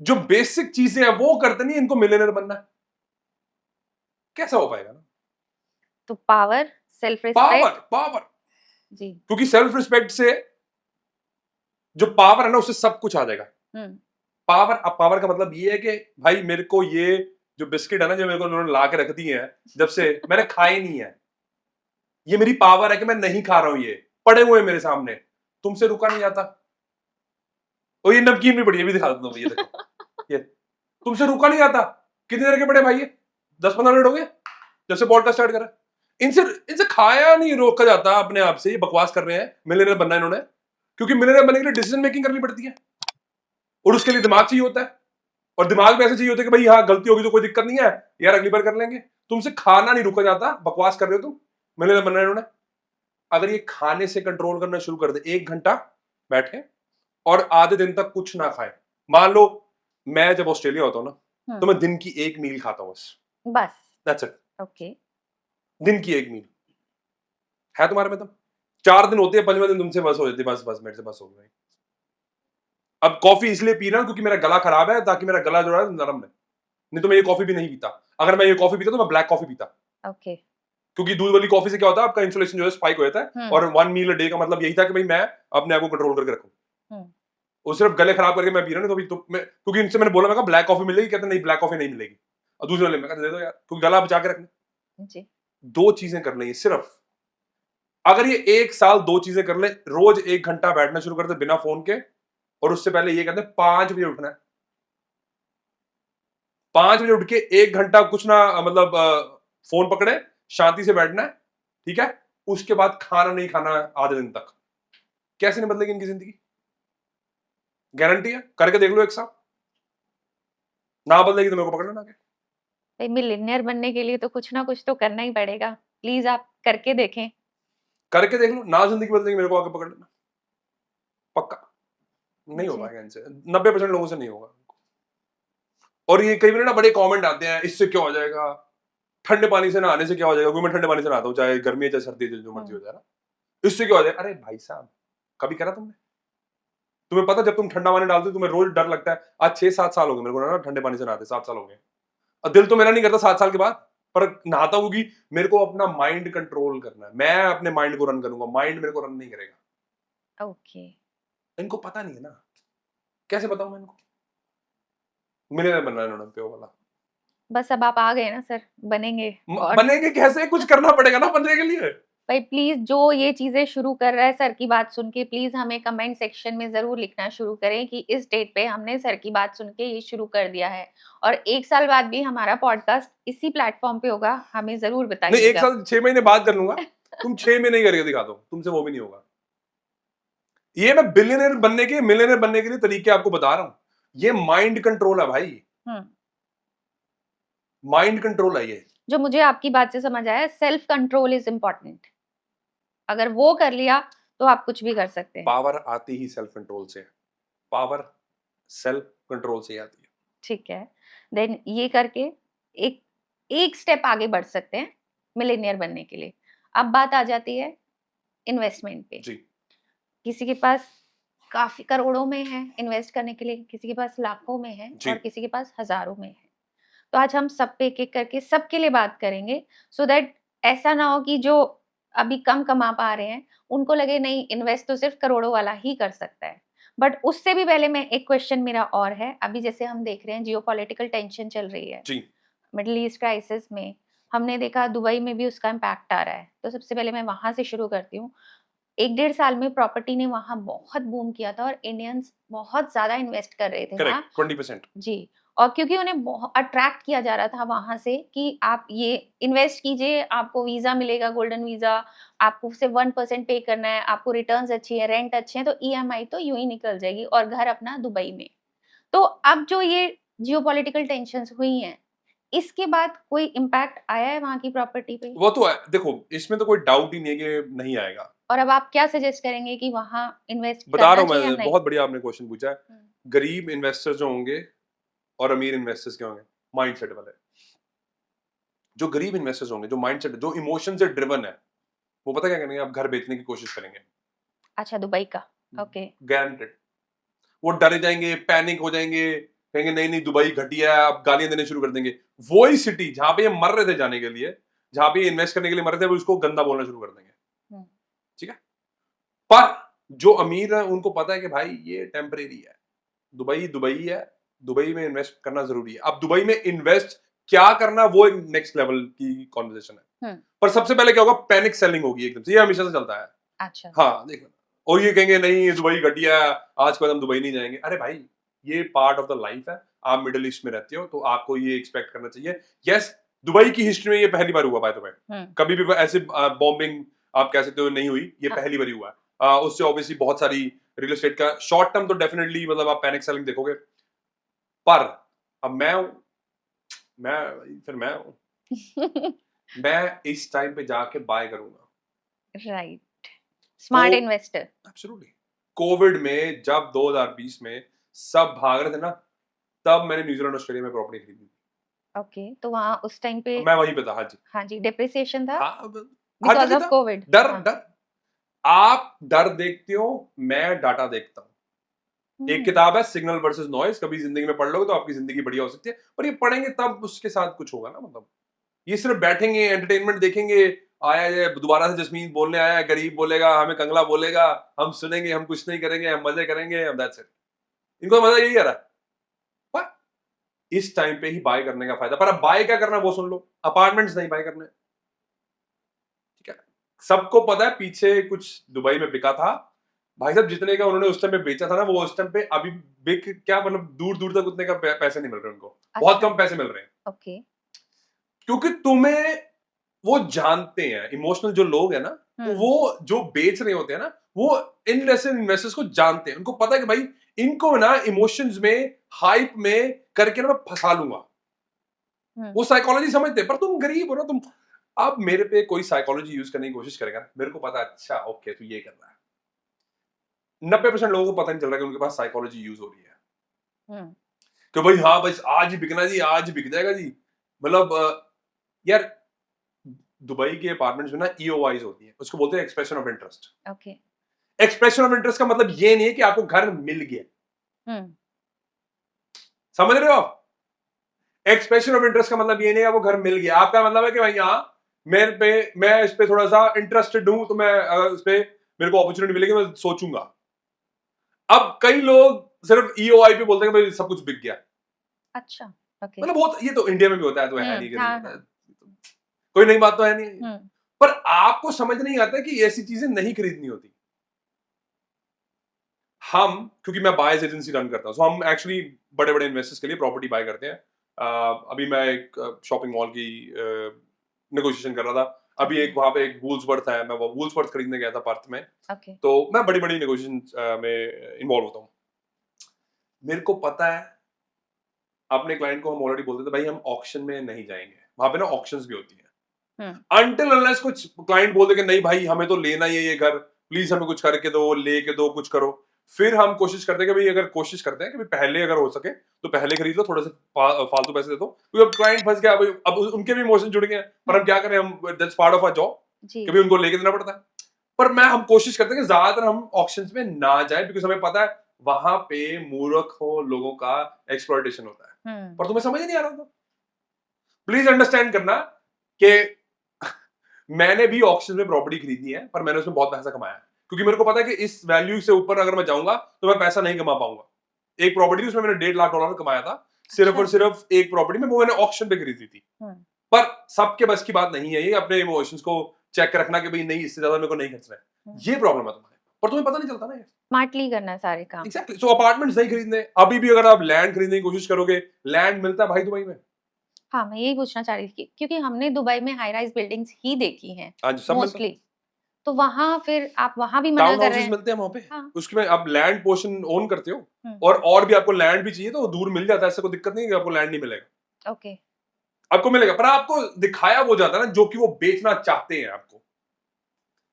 जो बेसिक चीजें हैं वो करते नहीं, इनको मिलियनर बनना है, कैसा हो पाएगा ना? तो power, self power, respect. Power जी। क्योंकि सेल्फ रिस्पेक्ट से जो पावर है ना, उससे सब कुछ आ जाएगा। पावर, अब पावर का मतलब ये है कि भाई मेरे को ये जो बिस्किट है ना, जो मेरे को उन्होंने ला के रख दी है, जब से मैंने खाए नहीं है, ये मेरी पावर है कि मैं नहीं खा रहा हूं, ये पड़े हुए मेरे सामने, तुमसे रुका नहीं जाता। और ये नमकीन भी पड़ी है, भी दिखा देता हूं, ये देखो, ये तुमसे रुका नहीं जाता। कितनी देर के पड़े भाई, ये 10-15 मिनट हो गए जब से पॉडकास्ट स्टार्ट करा। इनसे इनसे खाया नहीं रोका जाता अपने आप से, ये बकवास कर रहे हैं, मिलियनेयर बनना है इन्होंने, क्योंकि मिलियनेयर बनने के लिए डिसीजन मेकिंग करनी पड़ती है, और उसके लिए दिमाग चाहिए होता है, और दिमाग में ऐसे चाहिए होता है कि भाई हाँ गलती होगी तो कोई दिक्कत नहीं है यार, अगली बार कर लेंगे। तुमसे खाना नहीं रुका जाता, बकवास कर रहे हो तुम, मिलियनेयर बनना है इन्होंने। अगर ये खाने से कंट्रोल करना शुरू कर दे, 1 घंटा बैठे और आधे दिन तक कुछ ना खाए। मान लो मैं जब ऑस्ट्रेलिया होता हूँ ना, तो मैं दिन की 1 मील खाता हूँ बस, दैट्स इट। ओके। दिन की 1 मील है तुम्हारे में, तब 4 दिन होते हैं, 5वें दिन तुमसे बस हो जाती है, बस बस मेरे से बस हो गई। अब कॉफी इसलिए पी रहा हूँ क्योंकि मेरा गला खराब है, ताकि मेरा गला जो है नरम रहे, नहीं तो मैं ये कॉफी भी नहीं पीता। अगर मैं ये कॉफी पीता तो मैं ब्लैक कॉफी पीता, ओके। क्योंकि दूध वाली कॉफी से क्या होता है, आपका इंसुलेशन जो है स्पाइक हो जाता है, और 1 मील अ डे का मतलब यही था कि भाई मैं अपने आप को कंट्रोल करके रखूं। वो सिर्फ गले खराब करके मैं पी रहा हूं, तो मैं, क्योंकि इनसे मैंने बोला, मैं कहा ब्लैक कॉफी मिलेगी, कहते नहीं ब्लैक कॉफी नहीं मिलेगी, और दूसरे वाले मैं कहता दे दो यार, क्योंकि गला बचा के रखना जी। 2 चीजें कर लेंगे सिर्फ, अगर ये 1 साल 2 चीजें कर ले, रोज 1 घंटा बैठना शुरू कर दे बिना फोन के, और उससे पहले ये कहते हैं 5 बजे उठना है, 5 बजे उठ के 1 घंटा कुछ ना, मतलब फोन पकड़े, शांति से बैठना है, ठीक है, उसके बाद खाना नहीं खाना है आधे दिन तक। कैसे नहीं बदलेगी इनकी जिंदगी, गारंटी है, करके देख लो 1 साल, ना बदलेगी तो मेरे को पकड़ लेना। भाई मिलियनेयर बनने के लिए तो कुछ ना कुछ तो करना ही पड़ेगा, प्लीज आप करके देखें। करके देख लो, ना जिंदगी बदलेगी मेरे को आके पकड़ लेना, पक्का नहीं हो जी। पाएगा इनसे, 90% लोगों से नहीं होगा। और ये कई बार ना बड़े कमेंट आते हैं, इससे क्या हो जाएगा, ठंडे पानी से नहाने से क्या हो जाएगा, क्योंकि मैं ठंडे पानी से नहाता हूँ, चाहे गर्मी है चाहे सर्दी है, जो मर्जी हो जाए ना, इससे क्या हो जाएगा। अरे भाई साहब, कभी करा तुमने? तुम्हें पता जब तुम ठंडा पानी डालते हो तुम्हें रोज डर लगता है। आज 6-7 साल हो गए मेरे को ना ठंडे पानी से नहाते, 7 साल हो गए, और दिल तो मेरा नहीं करता 7 साल के बाद, पर नहाता हूँ क्योंकि मेरे को अपना माइंड कंट्रोल करना है, मैं अपने माइंड को रन करूंगा, माइंड मेरे को रन नहीं करेगा। ओके। इनको पता नहीं है ना, कैसे बताऊं मैं इनको, मिलियनेयर बनना है इन्होंने, प्यो वाला। बस अब आप आ गए ना सर, बनेंगे। और बनेंगे कैसे, कुछ करना पड़ेगा ना बनने के लिए। भाई प्लीज जो ये चीजें शुरू कर रहा है सर की बात सुन के, प्लीज हमें कमेंट सेक्शन में जरूर लिखना शुरू करें कि इस डेट पे हमने सर की बात सुन के ये शुरू कर दिया है, और 1 साल बाद भी हमारा पॉडकास्ट इसी प्लेटफॉर्म पे होगा, हमें जरूर नहीं, 1 बताइएगा। साल 6 महीने बाद कर लूंगा, तुम 6 महीने ही करके दिखा दो, तुमसे वो भी नहीं होगा। ये मैं बिलियनर बनने के, मिलियनर बनने के लिए तरीके आपको बता रहा हूं, ये माइंड कंट्रोल है भाई, माइंड कंट्रोल है ये। जो मुझे आपकी बात से समझ आया, सेल्फ कंट्रोल इज इम्पोर्टेंट, अगर वो कर लिया तो आप कुछ भी कर सकते हैं। पावर आती ही सेल्फ कंट्रोल से, पावर सेल्फ कंट्रोल से ही आती है। ठीक है, देन ये करके एक एक स्टेप आगे बढ़ सकते हैं मिलियनियर बनने के लिए। अब बात आ जाती है इन्वेस्टमेंट पे। जी। किसी के पास काफी करोड़ों में है इन्वेस्ट करने के लिए, किसी के पास लाखों में है, जी। और किसी के पास हजारों में है। तो आज हम सब पे एक-एक करके सबके लिए बात करेंगे, सो दैट ऐसा ना हो कि जो अभी कम कमा पा रहे हैं, उनको लगे नहीं इन्वेस्ट तो सिर्फ करोड़ों वाला ही कर सकता है। बट उससे भी पहले मैं एक क्वेश्चन मेरा और है, अभी जैसे हम देख रहे हैं जियोपॉलिटिकल टेंशन चल रही है। जी। मिडल ईस्ट क्राइसिस में हमने देखा दुबई में भी उसका इम्पैक्ट आ रहा है। तो सबसे पहले मैं वहाँ से शुरू करती हूँ। 1 डेढ़ साल में प्रॉपर्टी ने वहाँ बहुत बूम किया था और इंडियंस बहुत ज़्यादा इन्वेस्ट कर रहे थे वहाँ। करेक्ट, 20%। जी, और क्योंकि उन्हें अट्रैक्ट किया जा रहा था वहाँ से कि आप ये इन्वेस्ट कीजिए, आपको वीज़ा मिलेगा, गोल्डन वीज़ा, आपको सिर्फ 1% पे करना है, आपको रिटर्न्स अच्छी है, रेंट अच्छे हैं, तो ईएमआई तो यूँ ही निकल जाएगी और घर अपना दुबई में। तो अब जो ये जियोपॉलिटिकल टेंशन्स हुई हैं, इसके बाद कोई इम्पैक्ट आया है वहाँ की प्रॉपर्टी पे? वो तो है, देखो इसमें तो कोई डाउट ही नहीं है कि नहीं आएगा। और अब आप क्या सजेस्ट करेंगे कि वहाँ इन्वेस्ट बता रहा करना हूँ चाहिए या मैं, नहीं? बहुत बढ़िया आपने क्वेश्चन पूछा है। हुँ। गरीब इन्वेस्टर्स जो होंगे और अमीर इन्वेस्टर्स क्या होंगे, माइंडसेट वाले। जो गरीब इन्वेस्टर्स होंगे, जो माइंडसेट, जो इमोशन से ड्रिवन है, वो पता क्या करेंगे, आप घर बेचने की कोशिश करेंगे। अच्छा, दुबई का, ओके। गारंटेड। वो डरे जाएंगे, पैनिक हो जाएंगे, कहेंगे नहीं नहीं दुबई घटिया है, आप गालियां देने शुरू कर देंगे। वही सिटी जहां पे ये मर रहे थे जाने के लिए, जहां पे ये इन्वेस्ट करने के लिए मर रहे थे, वो उसको गंदा बोलना शुरू कर देंगे। हुँ। ठीक है, पर जो अमीर है उनको पता है कि भाई ये टेम्परेरी है, दुबई दुबई है, दुबई में इन्वेस्ट करना जरूरी है। अब दुबई में इन्वेस्ट क्या करना वो एक नेक्स्ट लेवल की कॉन्वर्सेशन है। पर सबसे पहले क्या होगा, पैनिक सेलिंग होगी एकदम से, ये हमेशा से चलता है। अच्छा। हाँ देखो, और ये कहेंगे नहीं दुबई घटिया, आज के बाद हम दुबई नहीं जाएंगे। अरे भाई, ये पार्ट ऑफ द लाइफ है। आप मिडिल ईस्ट में रहते हो तो आपको ये एक्सपेक्ट करना चाहिए। यस, दुबई की हिस्ट्री में ये पहली बार हुआ बाय द वे, कभी भी ऐसे बॉम्बिंग आप कह सकते हो नहीं हुई, ये पहली बार हुआ है। उससे ऑब्वियसली बहुत सारी रियल एस्टेट का शॉर्ट टर्म तो डेफिनेटली मतलब आप पैनिक सेलिंग देखोगे। पर अब मैं हूं मैं इस टाइम पे जाके बाय करूंगा। राइट, स्मार्ट तो इन्वेस्टर। एब्सोल्युटली, कोविड में जब 2020 में सब भाग रहे थे ना, तब मैंने न्यूजीलैंड ऑस्ट्रेलिया में प्रॉपर्टी खरीदी थी। ओके, तो वहाँ उस टाइम पे मैं वहीं पे था, हाँ जी। हाँ जी, डिप्रिसिएशन था हाँ, हर बिकॉज़ जगह ऑफ था। कोविड। डर हाँ। डर आप डर देखते हो, मैं डाटा देखता हूँ। एक किताब है सिग्नल वर्सेस नॉइज, कभी जिंदगी में पढ़ लोगे तो आपकी जिंदगी बढ़िया हो सकती है, पर ये पढ़ेंगे तब उसके साथ कुछ होगा ना। मतलब ये सिर्फ बैठेंगे एंटरटेनमेंट देखेंगे, आया है दोबारा से जस्मीन बोलने आया है, गरीब बोलेगा, हमें कंगला बोलेगा, हम सुनेंगे, हम कुछ नहीं करेंगे, हम मजे करेंगे, हम दैट्स इट। इनको मजा यही आ रहा है। पर इस टाइम पे ही बाय करने का फायदा। पर अब बाय क्या करना है वो सुन लो, अपार्टमेंट्स नहीं बाय करने, ठीक है। सबको पता है पीछे कुछ दुबई में बिका था भाई साहब, जितने का उन्होंने उस टाइम पे बेचा था ना, वो उस टाइम पे अभी बिक क्या, मतलब दूर दूर तक उतने का पैसे नहीं मिल रहे उनको। बहुत अच्छा। कम पैसे मिल रहे हैं, ओके। क्योंकि तुम्हें वो जानते हैं, इमोशनल जो लोग हैं ना, वो जो बेच रहे होते हैं ना, वो इन जैसे इन्वेस्टर्स को जानते हैं। उनको पता है कि भाई इनको ना इमोशंस में, हाइप में करके ना मैं फंसा लूंगा। वो साइकोलॉजी समझते हैं। पर तुम गरीब हो ना, तुम अब मेरे पे कोई साइकोलॉजी यूज करने की कोशिश करेगा, मेरे को पता है अच्छा ओके तू ये कर रहा है। 90% लोगों को पता नहीं चल रहा कि उनके पास साइकोलॉजी यूज हो रही है कि भाई हाँ बस आज ही बिकना जी, आज ही बिक जाएगा जी। मतलब यार, दुबई के अपार्टमेंट्स में ना ईओआईज होती है, उसको बोलते हैं expression of interest. Okay. Expression of interest का मतलब ये नहीं है कि आपको घर मिल गया, समझ रहे हो आप? एक्सप्रेशन ऑफ इंटरेस्ट का मतलब ये नहीं है आपको घर मिल गया। आपका मतलब है कि भाई हाँ, मेरे पे, मैं इस पे थोड़ा सा इंटरेस्टेड हूं, तो मैं इस पे मेरे को अपॉर्चुनिटी मिलेगी, मैं सोचूंगा। अब कई लोग सिर्फ ईओआई पे बोलते हैं कि भाई सब कुछ बिक गया। अच्छा। ओके। मतलब बहुत, ये तो इंडिया में भी होता है, तो है नहीं कि नहीं हाँ होता है, हाँ। कोई नई बात तो है नहीं। हम्म। पर आपको समझ नहीं आता कि ऐसी चीजें नहीं खरीदनी होती। हम, क्योंकि मैं बायर्स एजेंसी रन करता हूं, सो हम एक्चुअली बड़े बड़े इन्वेस्टर्स के लिए प्रॉपर्टी बाय करते हैं। अभी मैं एक शॉपिंग मॉल की नेगोशिएशन कर रहा था। अभी Okay. एक वहां पे एक वूल्सवर्थ है, मैं वो वूल्सवर्थ खरीदने गया था पर्थ में। ओके। तो मैं बड़ी बड़ी नेगोशिएशन में इन्वॉल्व होता हूँ। मेरे को पता है, अपने क्लाइंट को हम ऑलरेडी बोलते थे भाई हम ऑक्शन में नहीं जाएंगे, वहां पे ना ऑक्शंस भी होती है। अनटिल अनलेस कुछ क्लाइंट बोल दे कि नहीं भाई हमें तो लेना ही है ये घर, प्लीज हमें कुछ करके दो, लेके दो, कुछ करो, फिर हम कोशिश करते हैं कि भाई, अगर कोशिश करते हैं कि भाई पहले अगर हो सके तो पहले खरीद लो, थोड़े से फालतू पैसे दे दो, क्योंकि अब क्लाइंट फंस गया, अब उनके भी इमोशन जुड़ गए हैं। पर हम क्या करें, हम that's part of our job, जी। कभी उनको लेके देना पड़ता है। पर हम कोशिश करते हैं कि ज्यादातर हम ऑक्शंस में ना जाए, बिकॉज हमें पता है वहां पे मूर्ख हो लोगों का एक्सप्लॉयटेशन होता है। पर तुम्हें समझ नहीं आ रहा था, प्लीज अंडरस्टैंड करना कि मैंने भी ऑक्शन में प्रॉपर्टी खरीदी है, पर मैंने उसमें बहुत पैसा कमाया है, क्योंकि मेरे को पता है कि इस वैल्यू से ऊपर अगर मैं जाऊंगा तो मैं पैसा नहीं कमा पाऊंगा। एक प्रॉपर्टी उसमें मैंने $1.5 लाख कमाया था, सिर्फ और सिर्फ एक प्रॉपर्टी में, वो मैंने ऑक्शन पे खरीदी थी। पर सबके बस की बात नहीं है ये, अपने इमोशंस को चेक रखना कि भाई नहीं, इससे ज्यादा मेरे को नहीं खर्चना है। ये प्रॉब्लम है तुम्हारे, पर तुम्हें पता नहीं चलता ना ये। स्मार्टली करना है सारे काम। एग्जैक्टली। सो अपार्टमेंट्स नहीं खरीदने। अभी भी अगर आप लैंड खरीदने की कोशिश करोगे, लैंड मिलता है भाई दुबई में। हाँ, मैं यही पूछना चाह रही थी क्योंकि हमने दुबई में हाई राइज बिल्डिंग्स ही देखी हैं हाँ जी, सब मिलता है। मोस्टली। तो वहाँ फिर आप वहाँ भी मना टाउन कर रहे हाउसेस हैं। मिलते हैं वहां पे, हाँ। उसमें आप लैंड पोर्शन ओन करते हो, हुँ। और भी आपको लैंड भी चाहिए तो वो दूर मिल जाता है, ऐसा कोई दिक्कत नहीं है कि आपको लैंड नहीं मिलेगा। ओके। आपको मिलेगा, पर आपको दिखाया वो जाता है ना जो कि वो बेचना चाहते हैं आपको।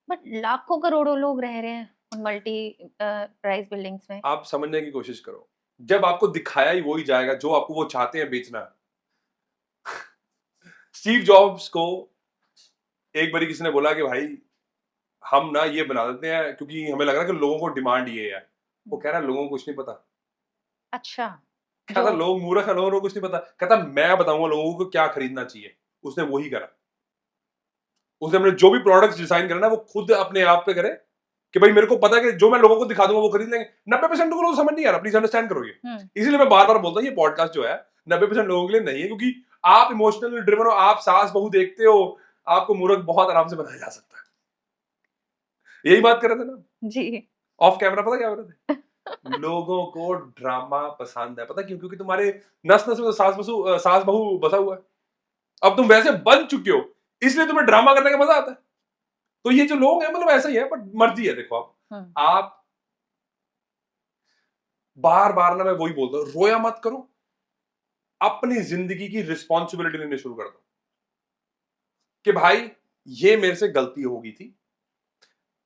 बट लाखों करोड़ों लोग रह रहे हैं उन मल्टी प्राइस बिल्डिंग्स में। आप समझने की कोशिश करो, जब आपको दिखाया ही वही जाएगा जो आपको वो चाहते हैं बेचना। स्टीव जॉब्स को एक बारी किसी ने बोला कि भाई हम ना ये बना देते हैं, क्योंकि हमें लग रहा है कि लोगों को डिमांड ये है। वो कह रहा है लोगों को कुछ नहीं पता। अच्छा। कहता लोग मूर्ख है, लोगों को कुछ नहीं पता। कहता मैं बताऊंगा लोगों को क्या खरीदना चाहिए। उसने वही करा। उसने अपने जो भी प्रोडक्ट्स डिजाइन करा ना, वो खुद अपने आप पे करे, कि भाई मेरे को पता है कि जो मैं लोगों को दिखा दूंगा वो खरीद लेंगे। 90% लोगों को समझ नहीं आ रहा, प्लीज अंडरस्टैंड करो ये। इसलिए मैं बार बार बोलता हूँ ये पॉडकास्ट जो है 90% लोगों के लिए नहीं है, क्योंकि आप इमोशनली ड्रिवन हो, आप सास बहू देखते हो, आपको मूर्ख बहुत आराम से बनाया जा सकता है। यही बात कर रहे थे ना जी। ऑफ कैमरा, पता क्या कर रहे थे? लोगों को ड्रामा पसंद है, पता क्यों? क्योंकि तुम्हारे नस नस में तो सास बहू बसा हुआ है। अब तुम वैसे बन चुके हो, इसलिए तुम्हें ड्रामा करने का मजा आता है। तो ये जो लोग हैं मतलब ऐसा ही है, बट मर्जी है। देखो आप बार बार ना मैं वही बोलता हूँ, रोया मत करो, अपनी जिंदगी की रिस्पॉन्सिबिलिटी लेने शुरू कर दो कि भाई ये मेरे से गलती हो गई थी,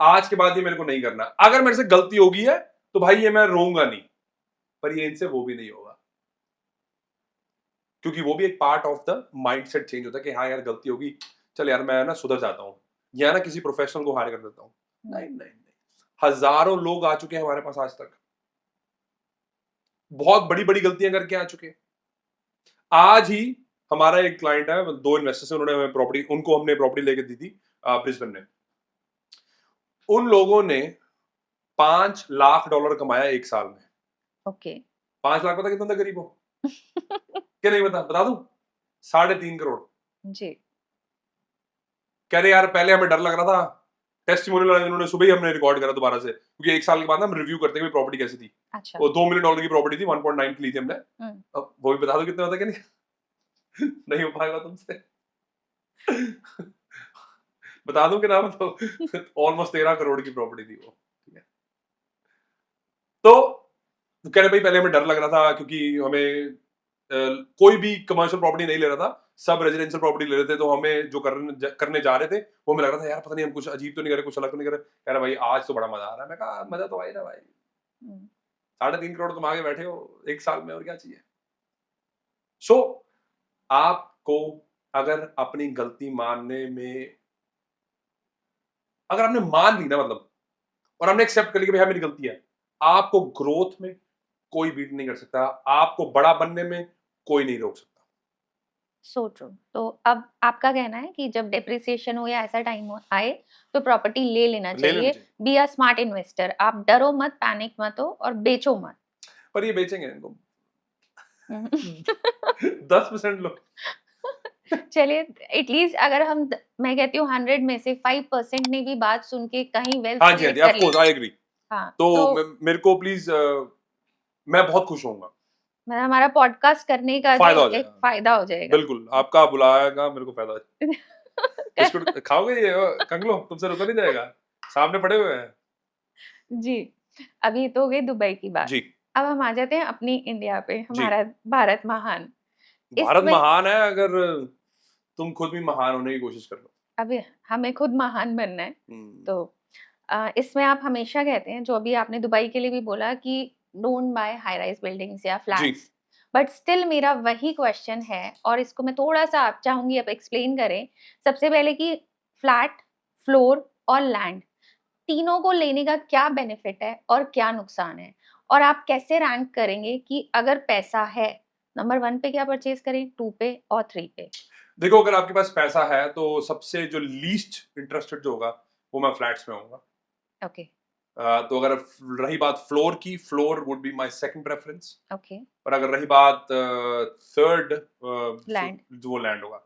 आज के बाद ये मेरे को नहीं करना। अगर मेरे से गलती होगी है तो भाई ये मैं रोऊंगा नहीं, पर ये इनसे वो भी नहीं होगा, क्योंकि वो भी एक part of the mindset change होता है कि हाँ यार गलती होगी, चल यार मैं ना सुधर जाता हूँ, या ना किसी प्रोफेशनल को हायर कर देता हूँ। नहीं नहीं नहीं, हजारों लोग आ चुके हैं हमारे पास आज तक, बहुत बड़ी बड़ी गलतियां करके आ चुके हैं। आज ही हमारा एक क्लाइंट है, 2 इन्वेस्टर्स से उन्होंने हमें प्रॉपर्टी, उनको हमने प्रॉपर्टी लेके दी थी ब्रिस्बेन में। उन लोगों ने $5 लाख कमाया एक साल में। ओके। 5 लाख पता कितना था गरीब हो? क्या नहीं पता? बता दूं? 3.5 करोड़। जी। कह रहे यार पहले हमें डर लग रहा था, टेस्टिमोनियल इन्होंने सुबह ही हमने रिकॉर्ड करा दोबारा से, क्योंकि एक साल के बाद ना हम रिव्यू करते हैं कि प्रॉपर्टी कैसी थी। अच्छा। वो $2 मिलियन की प्रॉपर्टी थी, 1.9 की ली थी हमने। अब वो भी बता दो कितना होता है कि नहीं? नहीं हो पाएगा तुमसे। बता दूं कि ना? मतलब ऑलमोस्ट 13 करोड़ की प्रॉपर्टी थी वो। ठीक है, तो कह रहे भाई पहले हमें डर लग रहा था, क्योंकि हमें कोई भी कमर्शियल प्रॉपर्टी नहीं ले रहा था, सब रेजिडेंशियल प्रॉपर्टी ले रहे थे। तो हमें जो करने जा रहे थे वो हमें लग रहा था यार पता नहीं हम कुछ अजीब तो नहीं कर रहे, कुछ अलग तो नहीं कर रहे। कह रहा भाई आज तो बड़ा मजा आ रहा है। मैं कहा मजा तो आई ना भाई, 3.5 करोड़ तुम आगे बैठे हो एक साल में, और क्या चाहिए? सो आपको अगर अपनी गलती मानने में, अगर आपने मान ली ना मतलब, और हमने एक्सेप्ट कर लिया कि भाई मेरी गलती है, आपको ग्रोथ में कोई बीट नहीं कर सकता, आपको बड़ा बनने में कोई नहीं रोक सकता। So true. तो अब आपका कहना है कि जब डेप्रिसिएशन हो या ऐसा टाइम हो आए तो प्रॉपर्टी ले लेना ले लेना चाहिए। चाहिए, बी अ स्मार्ट इन्वेस्टर। आप डरो मत, पैनिक मत हो और बेचो मत। पर ये बेचेंगे इनको हम्म। 10% लोग। चलिए, एटलीस्ट अगर हम मैं कहती हूँ 100 में से 5% ने भी बात सुन के कहीं वेल्थ हाँ जी, हाँ क्रिएट जी, कर ऑफ ली। Course I agree. हाँ, तो तो मेरे को प्लीज, मैं बहुत खुश होऊंगा, मतलब हमारा पॉडकास्ट करने का भी फायदा हो एक जाएगा। फायदा हो जाएगा। बिल्कुल, आपका बुलाएगा मेरे को फायदा हो जाएगा। बिस्कुट खाओगे? ये कंगलो तुमसे रुका नहीं जाएगा, सामने पड़े हुए हैं। जी। अभी तो हो गई दुबई की बात। जी अब हम आ जाते हैं अपनी इंडिया पे, जी, हमारा भारत महान। भारत इसमें महान है, अगर तुम खुद भी महान होने की कोशिश कर लो। अभी हमें खुद महान बनना है। हम्म, तो इसमें आप हमेशा कहते हैं, जो अभी आपने दुबई के लिए भी बोला कि don't by high rise buildings या जी फ्लैट्स। बट स्टिल मेरा वही क्वेश्चन है और इसको मैं थोड़ा-सा आप चाहूँगी आप एक्सप्लेन करें। सबसे पहले कि फ्लैट, फ्लोर और लैंड तीनों को लेने का क्या बेनिफिट है और क्या नुकसान है? और आप कैसे रैंक करेंगे कि अगर पैसा है, नंबर 1 पे क्या परचेज़ करें, 2 पे और 3 पे? देखो अगर आपके पास पैसा है तो सबसे जो लीस्ट इंटरेस्टेड जो होगा वो मैं फ्लैट्स में होऊंगा। ओके, तो अगर रही बात फ्लोर की, floor would be my second preference. Okay. और अगर रही बात थर्ड, लैंड। जो वो लैंड होगा।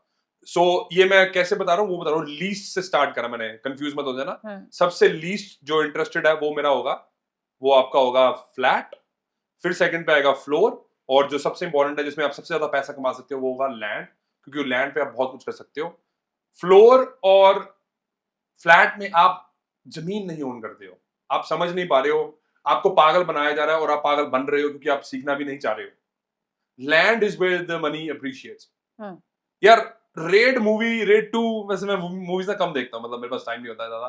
सो ये मैं कैसे बता रहा हूँ, वो बता रहा हूँ, लीस्ट से स्टार्ट करा मैंने, कंफ्यूज मत हो जाना। हुँ, सबसे लीस्ट जो इंटरेस्टेड है वो मेरा होगा, वो आपका होगा फ्लैट। फिर सेकंड पे आएगा फ्लोर, और जो सबसे इंपॉर्टेंट है जिसमें आप सबसे ज्यादा पैसा कमा सकते हो वो होगा लैंड, क्योंकि लैंड पे आप बहुत कुछ कर सकते हो। फ्लोर और फ्लैट में आप जमीन नहीं ओन करते हो, आप समझ नहीं पा रहे हो, आपको पागल बनाया जा रहा है और आप पागल बन रहे हो क्योंकि आप सीखना भी नहीं चाह रहे हो। Land is where the money appreciates. हुँ। यार रेड 2, वैसे मैं मूवीज ना कम देखता हूँ, मतलब मेरे पास टाइम नहीं होता है ज्यादा,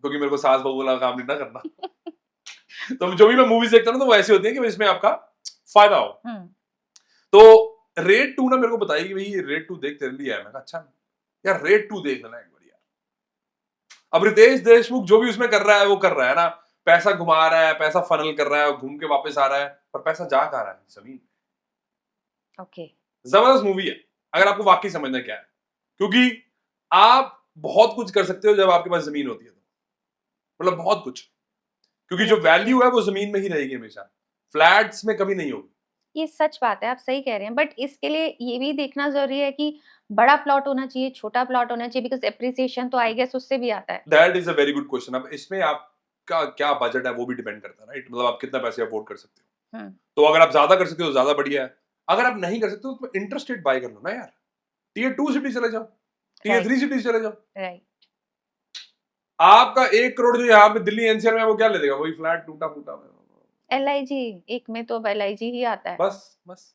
क्योंकि मेरे को सास बहू वाला काम नहीं ना करना। तो जो भी मैं मूवीज देखता हूँ ना तो वो ऐसी होती है कि इसमें आपका फायदा हो। हुँ। तो रेड 2 ना मेरे को बताई कि भाई ये रेड 2 देख तेरे लिए है। मैं कहा अच्छा यार रेड 2 देख लेना एक बार यार। अब रितेश देशमुख जो भी उसमें कर रहा है वो कर रहा है ना, पैसा घुमा रहा है, पैसा फनल कर रहा है, घूम के वापस आ रहा है, पर पैसा जा कहाँ रहा है? जमीन। ओके। जबरदस्त मूवी है अगर आपको वाकई समझना क्या है, क्योंकि आप बहुत कुछ कर सकते हो जब आपके पास जमीन होती है तो, मतलब बहुत कुछ। क्योंकि जो वैल्यू है वो जमीन में ही रहेगी हमेशा, फ्लैट्स में कभी नहीं होगी। ये सच बात है, आप सही कह रहे हैं, बट इसके लिए ये भी देखना ज़रूरी है कि बड़ा प्लॉट होना चाहिए, छोटा प्लॉट होना चाहिए, बिकॉज़ एप्रिसिएशन तो आई गेस उससे भी आता है। That is a very good question. अब इसमें आपका क्या बजट है वो भी डिपेंड करता है, राइट? मतलब आप कितना पैसे अफोर्ड कर सकते हो। हुँ, तो अगर आप ज्यादा कर सकते हो तो ज्यादा बढ़िया है। अगर आप नहीं कर सकते हो तो इंटरेस्टेड बाय कर लो ना यार। टियर 2 सिटी चले जाओ, टियर राइट, 3 सिटी चले जाओ। राइट। आपका 1 करोड़ जो यहाँ पे दिल्ली एनसीआर में है, वो क्या ले देगा? वही फ्लैट टूटा फूटा। एलआईजी, एक में तो अब एलआईजी ही आता है। बस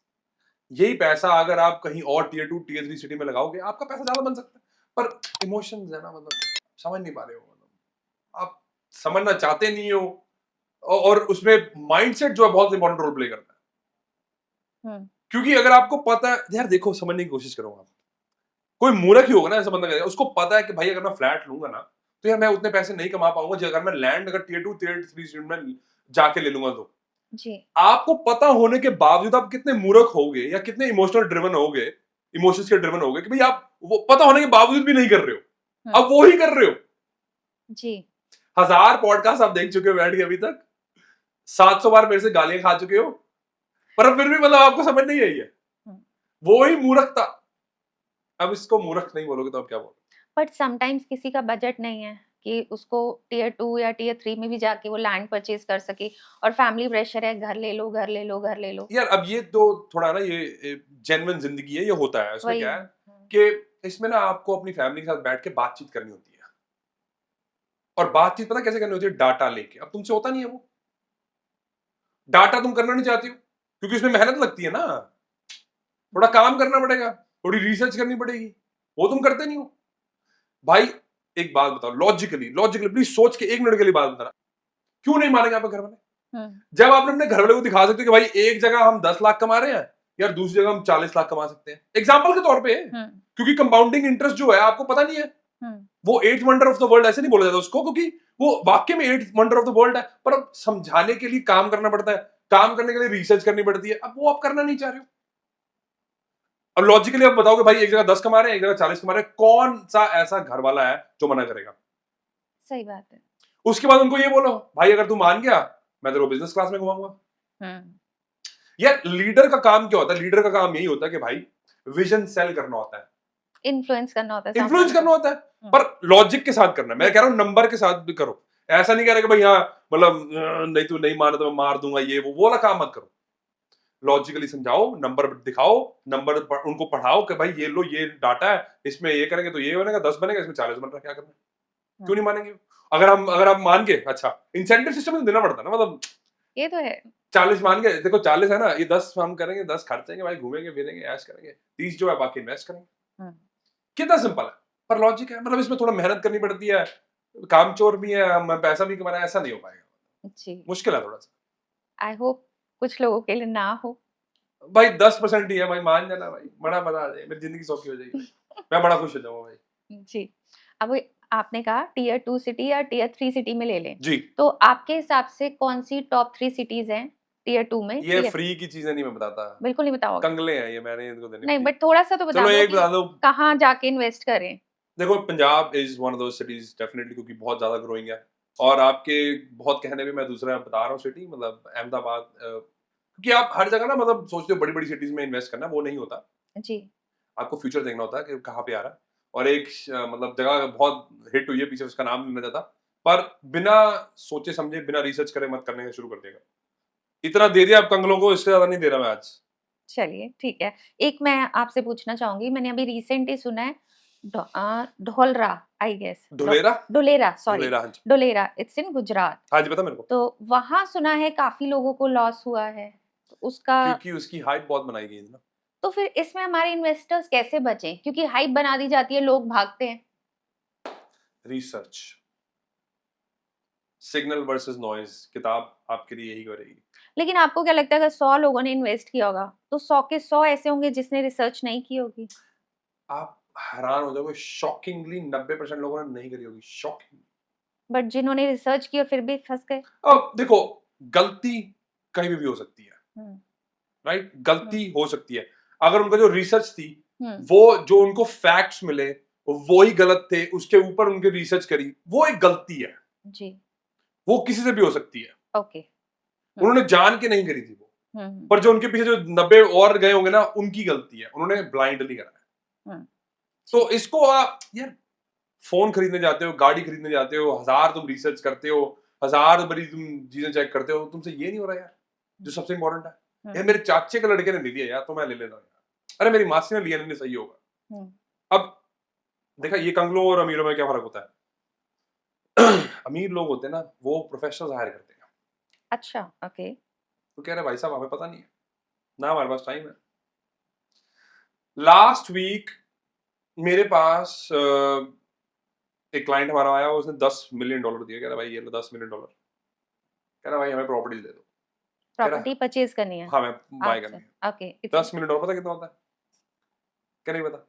यही पैसा अगर आप कहीं और टियर 2 टियर 3 सिटी में लगाओगे, आपका पैसा ज्यादा बन सकता है। पर इमोशंस है ना, मतलब समझ नहीं पा रहे हो, मतलब आप समझना चाहते नहीं हो। और उसमें माइंडसेट जो है बहुत इंपॉर्टेंट रोल प्ले करता है। हुँ, क्योंकि अगर आपको पता है यार, देखो समझने की कोशिश करो आप। कोई मूर्ख ही होगा ना ऐसा बंदा करेगा, उसको पता है कि भाई अगर मैं फ्लैट लूंगा ना तो यार मैं उतने पैसे नहीं कमा पाऊंगा जो अगर मैं लैंड अगर टियर 2 टियर 3 में जाके ले लूंगा तो। जी। आपको पता होने के बावजूद आप कितने मूर्ख होगे या कितने इमोशनल ड्रिवन होगे, इमोशंस के ड्रिवन होगे कि भाई आप वो पता होने के बावजूद भी नहीं कर रहे हुँ, हो, अब वो ही कर रहे हो। जी। 1000 पॉडकास्ट आप देख चुके हो बैठ के अभी तक, 700 बार मेरे से गालियां खा चुके हो, पर अब फिर भी मतलब आपको समझ नहीं आई है। हुँ, वो ही मूर्ख था। अब इसको मूर्ख नहीं बोलोगे तो अब क्या बोलोगे? बट समटाइम्स किसी का बजट नहीं है कि उसको टियर 2 या टियर 3 में भी जाके वो लैंड परचेज़ कर सके और फैमिली प्रेशर है, घर ले लो, घर ले लो, घर ले लो। यार अब ये तो थोड़ा ना ये जेन्युइन जिंदगी है, ये होता है। उसमें वही क्या है। है हुँ, कि इसमें ना आपको अपनी फैमिली के साथ बैठ के बातचीत करनी होती है। और बातचीत पता कैसे करनी होती है? डाटा लेके। अब तुमसे होता नहीं है वो। डाटा तुम करना नहीं चाहती हो क्योंकि उसमें मेहनत लगती है ना, थोड़ा काम करना पड़ेगा, थोड़ी रिसर्च करनी पड़ेगी, वो तुम करते नहीं हो। भाई एक बात बताओ, लॉजिकली लॉजिकली प्लीज सोच के 1 मिनट के लिए बात बताना, क्यों नहीं मानेंगे आपके घर वाले? हुँ, जब आप अपने घर वाले को दिखा सकते हो कि भाई एक जगह हम 10 लाख कमा रहे हैं, यार दूसरी जगह हम 40 लाख कमा सकते हैं, एग्जाम्पल के तौर पे। हुँ, क्योंकि कंपाउंडिंग इंटरेस्ट जो है आपको पता नहीं है, हुँ, वो 8th wonder of the world ऐसे नहीं बोला जाता उसको, क्योंकि वो वाकई में 8th wonder of the world है, पर अब समझाने के लिए काम करना पड़ता है, काम करने के लिए रिसर्च करनी पड़ती है। अब वो आप करना नहीं चाह रहे हो। अब लॉजिकली आप बताओगे भाई एक जगह 10 कमा रहे हैं, एक जगह 40 कमा रहे हैं, कौन सा ऐसा घर वाला है जो मना करेगा? सही बात है। उसके बाद उनको ये बोलो भाई अगर तू मान गया मैं तेरे को बिजनेस क्लास में घुमाऊंगा। हुँ, यार लीडर का काम क्या होता है? लीडर का काम यही होता है कि भाई विजन सेल करना होता है, इन्फ्लुएंस करना होता है सामने इन्फ्लुएंस वाले को। करना होता है, हुँ, पर लॉजिक के साथ करना है। मैं कह रहा हूं नंबर के साथ भी करो। ऐसा नहीं कह रहा कि भाई हाँ मतलब नहीं तू नहीं माना तो मैं मार दूंगा, ये वो वाला काम मत करो। लॉजिकली समझाओ, नंबर दिखाओ, नंबर उनको पढ़ाओ कि भाई ये लो ये डाटा है, इसमें ये करेंगे तो ये बनेगा, 10 बनेगा, इसमें 40 बन रहा है, क्या करना है? क्यों हुँ, नहीं मानेंगे? अगर आप मान गए, अच्छा इंसेंटिव सिस्टम तो देना पड़ता है ना, मतलब ये तो है। 40 मान गए, देखो 40 है ना, ये 10 हम करेंगे, 10 खर्चेंगे भाई, घूमेंगे फिरेंगे ऐश करेंगे, 30 जो है बाकी इन्वेस्ट करेंगे। हुँ, कितना सिंपल है, पर लॉजिक है। मतलब इसमें थोड़ा मेहनत करनी पड़ती है, कामचोर भी है, हम पैसा भी कमाना है, ऐसा नहीं हो पाएगा, जी। मुश्किल है थोड़ा सा। आई होप कुछ लोगों के लिए ना हो। भाई 10% ही है भाई, मान जाना भाई, बड़ा मजा आ जाए, मेरी जिंदगी सौखी हो जाएगी भाई, मैं बड़ा खुश हो जाऊंगा भाई। जी। अब आपने कहा टियर 2 सिटी या टियर 3 सिटी में ले लें। जी, तो आपके हिसाब से कौन-सी टॉप 3 सिटीज़ हैं टियर 2 में? ये फ्री की चीजें नहीं मैं बताता, बिल्कुल नहीं बताओगे? कंगले हैं ये, मैंने इनको देने नहीं, फ्री। बट थोड़ा-सा तो बता चलो दो एक कि बता दो। कहाँ जाके इन्वेस्ट करें? देखो Punjab is one of those cities definitely, क्योंकि बहुत ज्यादा ग्रोइंग है। और आपके बहुत कहने पे मैं दूसरा बता रहा हूँ सिटी, मतलब अहमदाबाद, क्योंकि आप हर जगह ना मतलब सोचते हो बड़ी बड़ी सिटीज में इन्वेस्ट करना, वो नहीं होता। जी। आपको फ्यूचर देखना होता है कि कहाँ पे आ रहा है। और एक मतलब जगह बहुत हिट हुई है पीछे, उसका नाम नहीं लेना चाहता, पर बिना सोचे समझे बिना रिसर्च करे मत करने का शुरू कर देगा। इतना दे दिया आप कंगलों को, इससे ज्यादा नहीं दे रहा मैं आज। चलिए, ठीक है। एक मैं आपसे पूछना चाहूँगी, मैंने अभी रिसेंट ही सुना है Dholera I guess ढुलेरा। Dholera sorry, ढुलेरा, हाँ जी। Dholera it's in Gujarat. हाँ जी, पता मेरे को। तो वहाँ सुना है काफ़ी लोगों को लॉस हुआ है। तो उसका क्योंकि उसकी हाइप बहुत बनाई गई है ना। तो फिर इसमें हमारे इन्वेस्टर्स कैसे बचें? क्योंकि हाइप बना दी जाती है, लोग भागते हैं। रिसर्च, सिग्नल वर्सेस नॉइज किताब आपके लिए यही करेगी। लेकिन आपको क्या लगता है अगर 100 लोगों ने इन्वेस्ट किया होगा, तो 100 के 100 ऐसे होंगे जिसने रिसर्च नहीं की होगी? आप हैरान हो जाओगे, शॉकिंगली 90% लोगों ने नहीं करी होगी, शॉकिंग। बट जिन्होंने रिसर्च की और फिर भी फँस गए? अब देखो, गलती कहीं भी हो सकती है, हुँ, राइट? हुँ, गलती हो सकती है। अगर उनका जो रिसर्च थी, हुँ, वो जो उनको फैक्ट्स मिले वो ही गलत थे, उसके ऊपर उनकी रिसर्च करी, वो एक गलती है। जी, वो किसी से भी हो सकती है, ओके। उन्होंने जान के नहीं करी थी वो, हम्म। पर जो उनके पीछे जो 90 और गए होंगे ना, उनकी गलती है, उन्होंने ब्लाइंडली करा है। हम्म। तो इसको आप यार, फोन खरीदने जाते हो, गाड़ी खरीदने जाते हो, 1000 तुम रिसर्च करते हो, 1000 बड़ी तुम चीजें चेक करते हो, तुमसे ये नहीं हो रहा यार जो सबसे इंपॉर्टेंट है। यार मेरे चाचे के लड़के ने ले लिया यार, तो मैं ले लेता हूँ यार। अरे मेरी मासी ने लिया नहीं, सही होगा। अब देखा, ये कंगलों और अमीरों में क्या फर्क होता है? अमीर लोग होते हैं ना, वो प्रोफेशनल्स हायर करते हैं। अच्छा, ओके। तो कह रहे भाई साहब हमें पता नहीं है ना, हमारे पास टाइम है। लास्ट वीक मेरे पास एक क्लाइंट हमारा आया, उसने $10 मिलियन दिया। कह रहा भाई ये लो $10 मिलियन। कह रहा भाई हमें प्रॉपर्टीज दे दो। कह रहा प्रॉपर्टी परचेज करनी है हाँ, मैं बाय आपसे? करनी है। ओके, $10 मिलियन पता कितना होता है? क्या नहीं पता?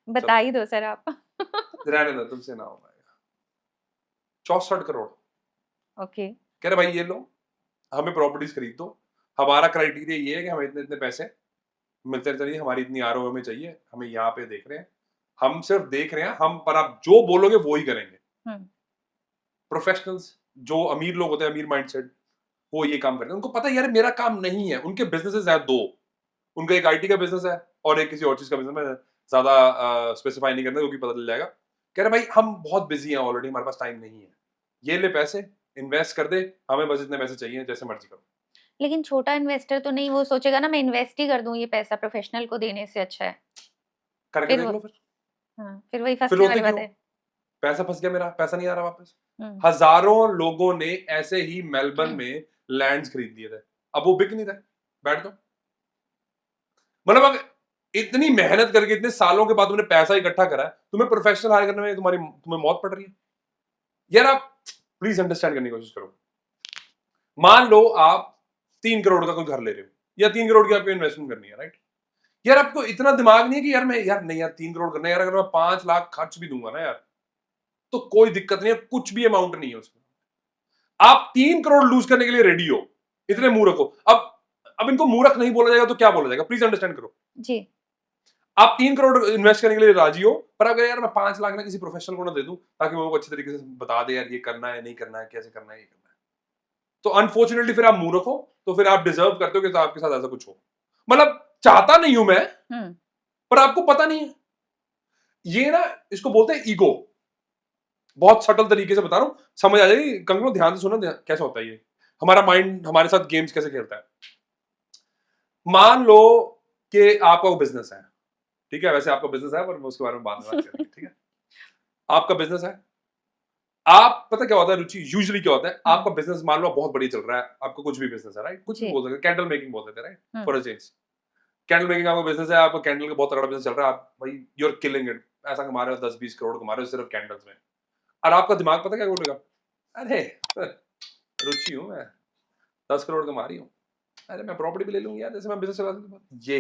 बता ही दो सर आप। रहने दो, तुमसे ना हो पाएगा। 64 करोड़। ओके। कह रहे भाई ये लो, हमें प्रॉपर्टीज खरीद दो। हमारा क्राइटेरिया ये है कि हमें इतने इतने पैसे मिलते चाहिए, हमारी इतनी आरओ हमें चाहिए, हमें यहाँ पे देख रहे हैं, हम सिर्फ देख रहे हैं, हम पर आप जो बोलोगे वो ही करेंगे। प्रोफेशनल्स जो अमीर लोग होते हैं, अमीर माइंडसेट, वो ये काम करते हैं। उनको पता है यार मेरा काम नहीं है। उनके बिजनेसेस है दो, उनका एक आईटी का बिजनेस है और एक किसी और चीज का बिजनेस। मैं ज्यादा स्पेसिफाई नहीं करना क्योंकि पता चल जाएगा। कह रहे भाई हम बहुत बिजी हैं ऑलरेडी, हमारे पास टाइम नहीं है, ये ले पैसे इन्वेस्ट कर दे, हमें बस इतने पैसे चाहिए, जैसे मर्जी करो। लेकिन छोटा इन्वेस्टर तो नहीं, वो सोचेगा ना मैं इन्वेस्ट ही कर दूं, ये पैसा प्रोफेशनल को देने से अच्छा है। करके फिर देख वो, लो फिर। हाँ, फिर वही फिर फंसने रोते वाली बात क्यों? है। पैसा फंस गया, मेरा पैसा नहीं आ रहा वापस। हम्म। हजारों लोगों ने ऐसे ही मेलबर्न में लैंड्स खरीद लिए थे, अब वो बिक नहीं रहे। बैठ दो। मतलब अगर इतनी मेहनत करके इतने सालों के बाद तुमने पैसा इकट्ठा करा है, तुम्हें प्रोफेशनल हायर करने में तुम्हें मौत पड़ रही है यार। आप प्लीज अंडरस्टैंड करने की कोशिश करो। मान लो आप 3 करोड़ का कोई घर ले रहे हो, या 3 करोड़ की आपको इन्वेस्टमेंट करनी है, राइट? यार आपको इतना दिमाग नहीं है कि यार मैं यार नहीं यार 3 करोड़ करना है यार, अगर मैं 5 लाख खर्च भी दूंगा ना यार, तो कोई दिक्कत नहीं है, कुछ भी अमाउंट नहीं है उसमें। आप 3 करोड़ लूज करने के लिए रेडी हो, इतने मूर्ख हो। अब इनको मूर्ख नहीं बोला जाएगा तो क्या बोला जाएगा? प्लीज अंडरस्टैंड करो। जी। आप 3 करोड़ इन्वेस्ट करने के लिए राजी हो, पर अगर यार मैं 5 लाख ना किसी प्रोफेशनल को ना दे दूं ताकि वो अच्छे तरीके से बता दे यार ये करना है नहीं करना है, कैसे करना है, ये करना है, तो अनफॉर्चुनेटली फिर आप मूर्ख हो। तो फिर आप डिजर्व करते हो कि आपके साथ ऐसा कुछ हो। मतलब चाहता नहीं हूं मैं, पर आपको पता नहीं है। ये ना, इसको बोलते हैं ईगो। बहुत सटल तरीके से बता रहा हूं, समझ आ जाएगी। कंगनों ध्यान से सुनो, कैसा होता है ये, हमारा माइंड हमारे साथ गेम्स कैसे खेलता है। मान लो कि आपका बिजनेस है, ठीक है? वैसे आपका बिजनेस है, पर उसके बारे में बाद में बात करेंगे, ठीक है? आपका बिजनेस है, आप पता क्या होता है रुचि, यूजुअली क्या होता है, आपका बिजनेस मान लो बहुत बढ़िया चल रहा है, आपका कुछ भी बिजनेस है, राइट? कुछ भी बोल सकते हैं, कैंडल मेकिंग बोल सकते हैं, right? For a change candle making आपका बिजनेस है, आपका कैंडल का बहुत तगड़ा बिजनेस चल रहा है, आप भाई यू आर किलिंग इट, ऐसा कमा रहे हो 10-20 करोड़ कमा रहे हो सिर्फ कैंडल्स में। और आपका दिमाग पता क्या बोलेगा? अरे रुचि हूं मैं, 10 करोड़ कमा रही हूँ, अरे मैं प्रॉपर्टी भी ले लूंगी यार, जैसे मैं बिजनेस चला दूंगा। ये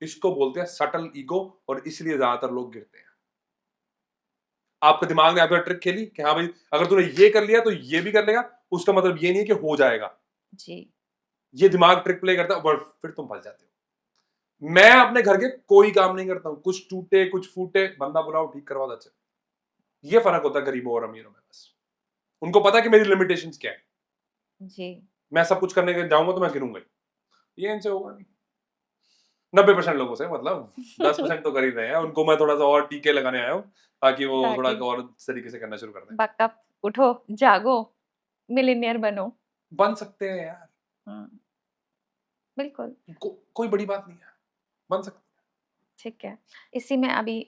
इसको बोलते हैं सटल ईगो, और इसलिए ज्यादातर लोग गिरते हैं। आपके दिमाग ने आपका ट्रिक खेली कि हाँ भाई अगर तूने ये कर लिया तो ये भी कर लेगा, उसका मतलब ये नहीं है कि हो जाएगा जी। ये दिमाग ट्रिक प्ले करता है, और फिर तुम फंस जाते हो। मैं अपने घर के कोई काम नहीं करता हूं, कुछ टूटे कुछ फूटे बंदा बुलाओ ठीक करवा दो, अच्छे। ये फर्क होता है गरीबों और अमीरों में। बस उनको पता है कि मेरी लिमिटेशंस क्या है। जी। मैं सब कुछ करने के जाऊंगा तो मैं गिरूंगा ही। ये इनसे होगा नहीं। 90% लोगों से, मतलब 10% तो कर ही रहे हैं, उनको मैं थोड़ा सा और टीके लगाने आया हूँ ताकि वो थोड़ा ताकि और तरीके से करना शुरू कर दें। बकअप, उठो, जागो, मिलियनेयर बनो। बन सकते हैं यार, बिल्कुल। कोई बड़ी बात नहीं है, बन सकते हैं। ठीक है। इसी में अभी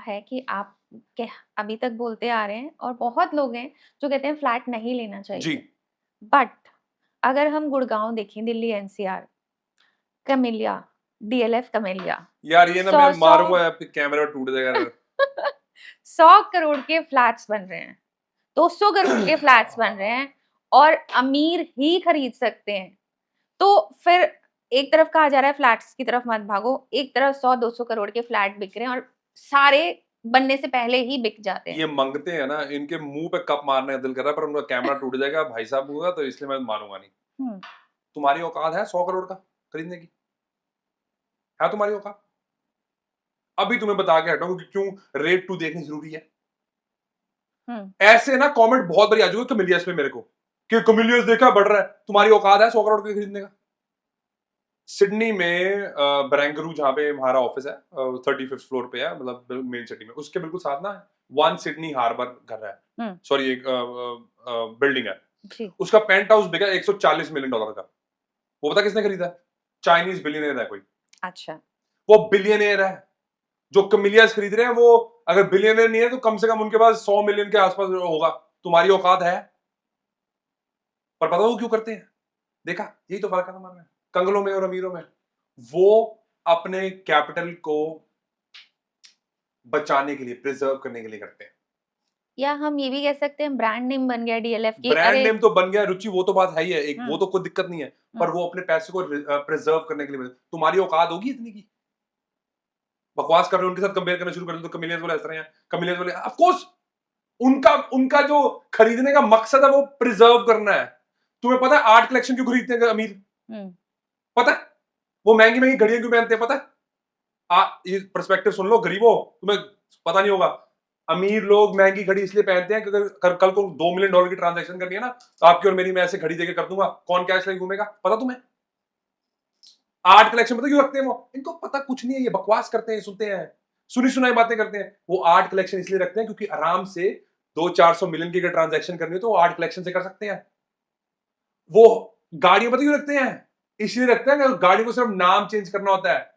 है कि आप के अभी तक बोलते आ रहे हैं और बहुत लोग हैं जो कहते हैं फ्लैट नहीं लेना जी। चाहिए। बट अगर हम गुड़गांव देखें, Delhi NCR, camellia, DLF camellia, यार ये ना मैं 100 मारूंगा आपके कैमरा टूट जाएगा। 100 करोड़ के फ्लैट्स बन रहे हैं, 200 करोड़ के फ्लैट्स बन रहे हैं, और अमीर ही खरीद सकते हैं। तो फिर एक तरफ कहा जा रहा है फ्लैट्स की तरफ मत भागो, एक तरफ 100-200 करोड़ के फ्लैट बिक रहे हैं और सारे बनने से पहले ही बिक जाते हैं। ये मंगते हैं ना, इनके मुंह पे कप मारने का दिल कर रहा है, पर उनका कैमरा टूट जाएगा भाई साहब होगा, तो इसलिए मैं मारूंगा नहीं। तुम्हारी औकात है 100 करोड़ का खरीदने की? है तुम्हारी औकात? अभी तुम्हें बता के हटाऊंगा कि क्यों रेट टू देखनी जरूरी है। ऐसे ना कमेंट बहुत बड़ी आ चुके कमिलियस पे मेरे को कि कमिलियस देखा बढ़ रहा है, तुम्हारी औकात है 100 करोड़ के खरीदने का? सिडनी में ब्रैंगरू जहाँ पे हमारा ऑफिस है 35th फ्लोर पे है, मतलब मेन सिटी में, उसके बिल्कुल साथ ना वन सिडनी हार्बर घर है, सॉरी एक बिल्डिंग है जी। उसका पेंट हाउस बिका $140 मिलियन का। वो पता किसने खरीदा? चाइनीज बिलियनियर है कोई, अच्छा। वो बिलियनियर है। जो कमिलियस खरीद रहे हैं वो अगर बिलियनियर नहीं है तो कम से कम उनके पास 100 मिलियन के आसपास होगा। तुम्हारी औकात है? पर पता वो क्यों करते हैं? देखा, यही तो फर्क है हमारे में, कंगलों में और अमीरों में। वो अपने कैपिटल को बचाने के लिए, प्रिजर्व करने के लिए करते हैं। या हम ये भी कह सकते हैं ब्रांड नेम बन गया डीएलएफ की, ब्रांड अरे। नेम तो बन गया रुचि, वो तो बात है ही है एक, वो हम्म। तो कोई दिक्कत नहीं है, पर हम्म। वो अपने पैसे को प्रिजर्व करने के लिए। तुम्हारी औकात होगी इतनी की? बकवास कर रहे हो, उनके साथ कंपेयर करना शुरू कर दो, तो कमिलियंस वाले हंस रहे हैं, कमिलियंस वाले ऑफ कोर्स उनका उनका जो खरीदने का मकसद है वो प्रिजर्व करना है। तुम्हें पता है आर्ट कलेक्शन क्यों खरीदते हैं अमीर? हम्म। पता है वो महंगी महंगी घड़ियां क्यों पहनते हैं? पता है? ये पर्सपेक्टिव सुन लो गरीबों, तुम्हें पता नहीं होगा। अमीर लोग महंगी घड़ी इसलिए पहनते हैं कि अगर कल को $2 मिलियन की ट्रांजैक्शन करनी है ना, तो आपकी और मेरी मैं ऐसे घड़ी देके कर दूंगा, कौन कैश लेके घूमेगा? पता तुम्हें? आर्ट कलेक्शन पता क्यों रखते हैं वो? इनको पता कुछ नहीं है, ये बकवास करते हैं, सुनते हैं, सुनी सुनाई बातें करते हैं। वो आर्ट कलेक्शन इसलिए रखते हैं क्योंकि आराम से 200-400 मिलियन की ट्रांजैक्शन करनी हो तो वो आर्ट कलेक्शन से कर सकते हैं। वो गाड़ियां पता क्यों रखते हैं? इसलिए रखते हैं कि गाड़ी को सिर्फ नाम चेंज करना होता है,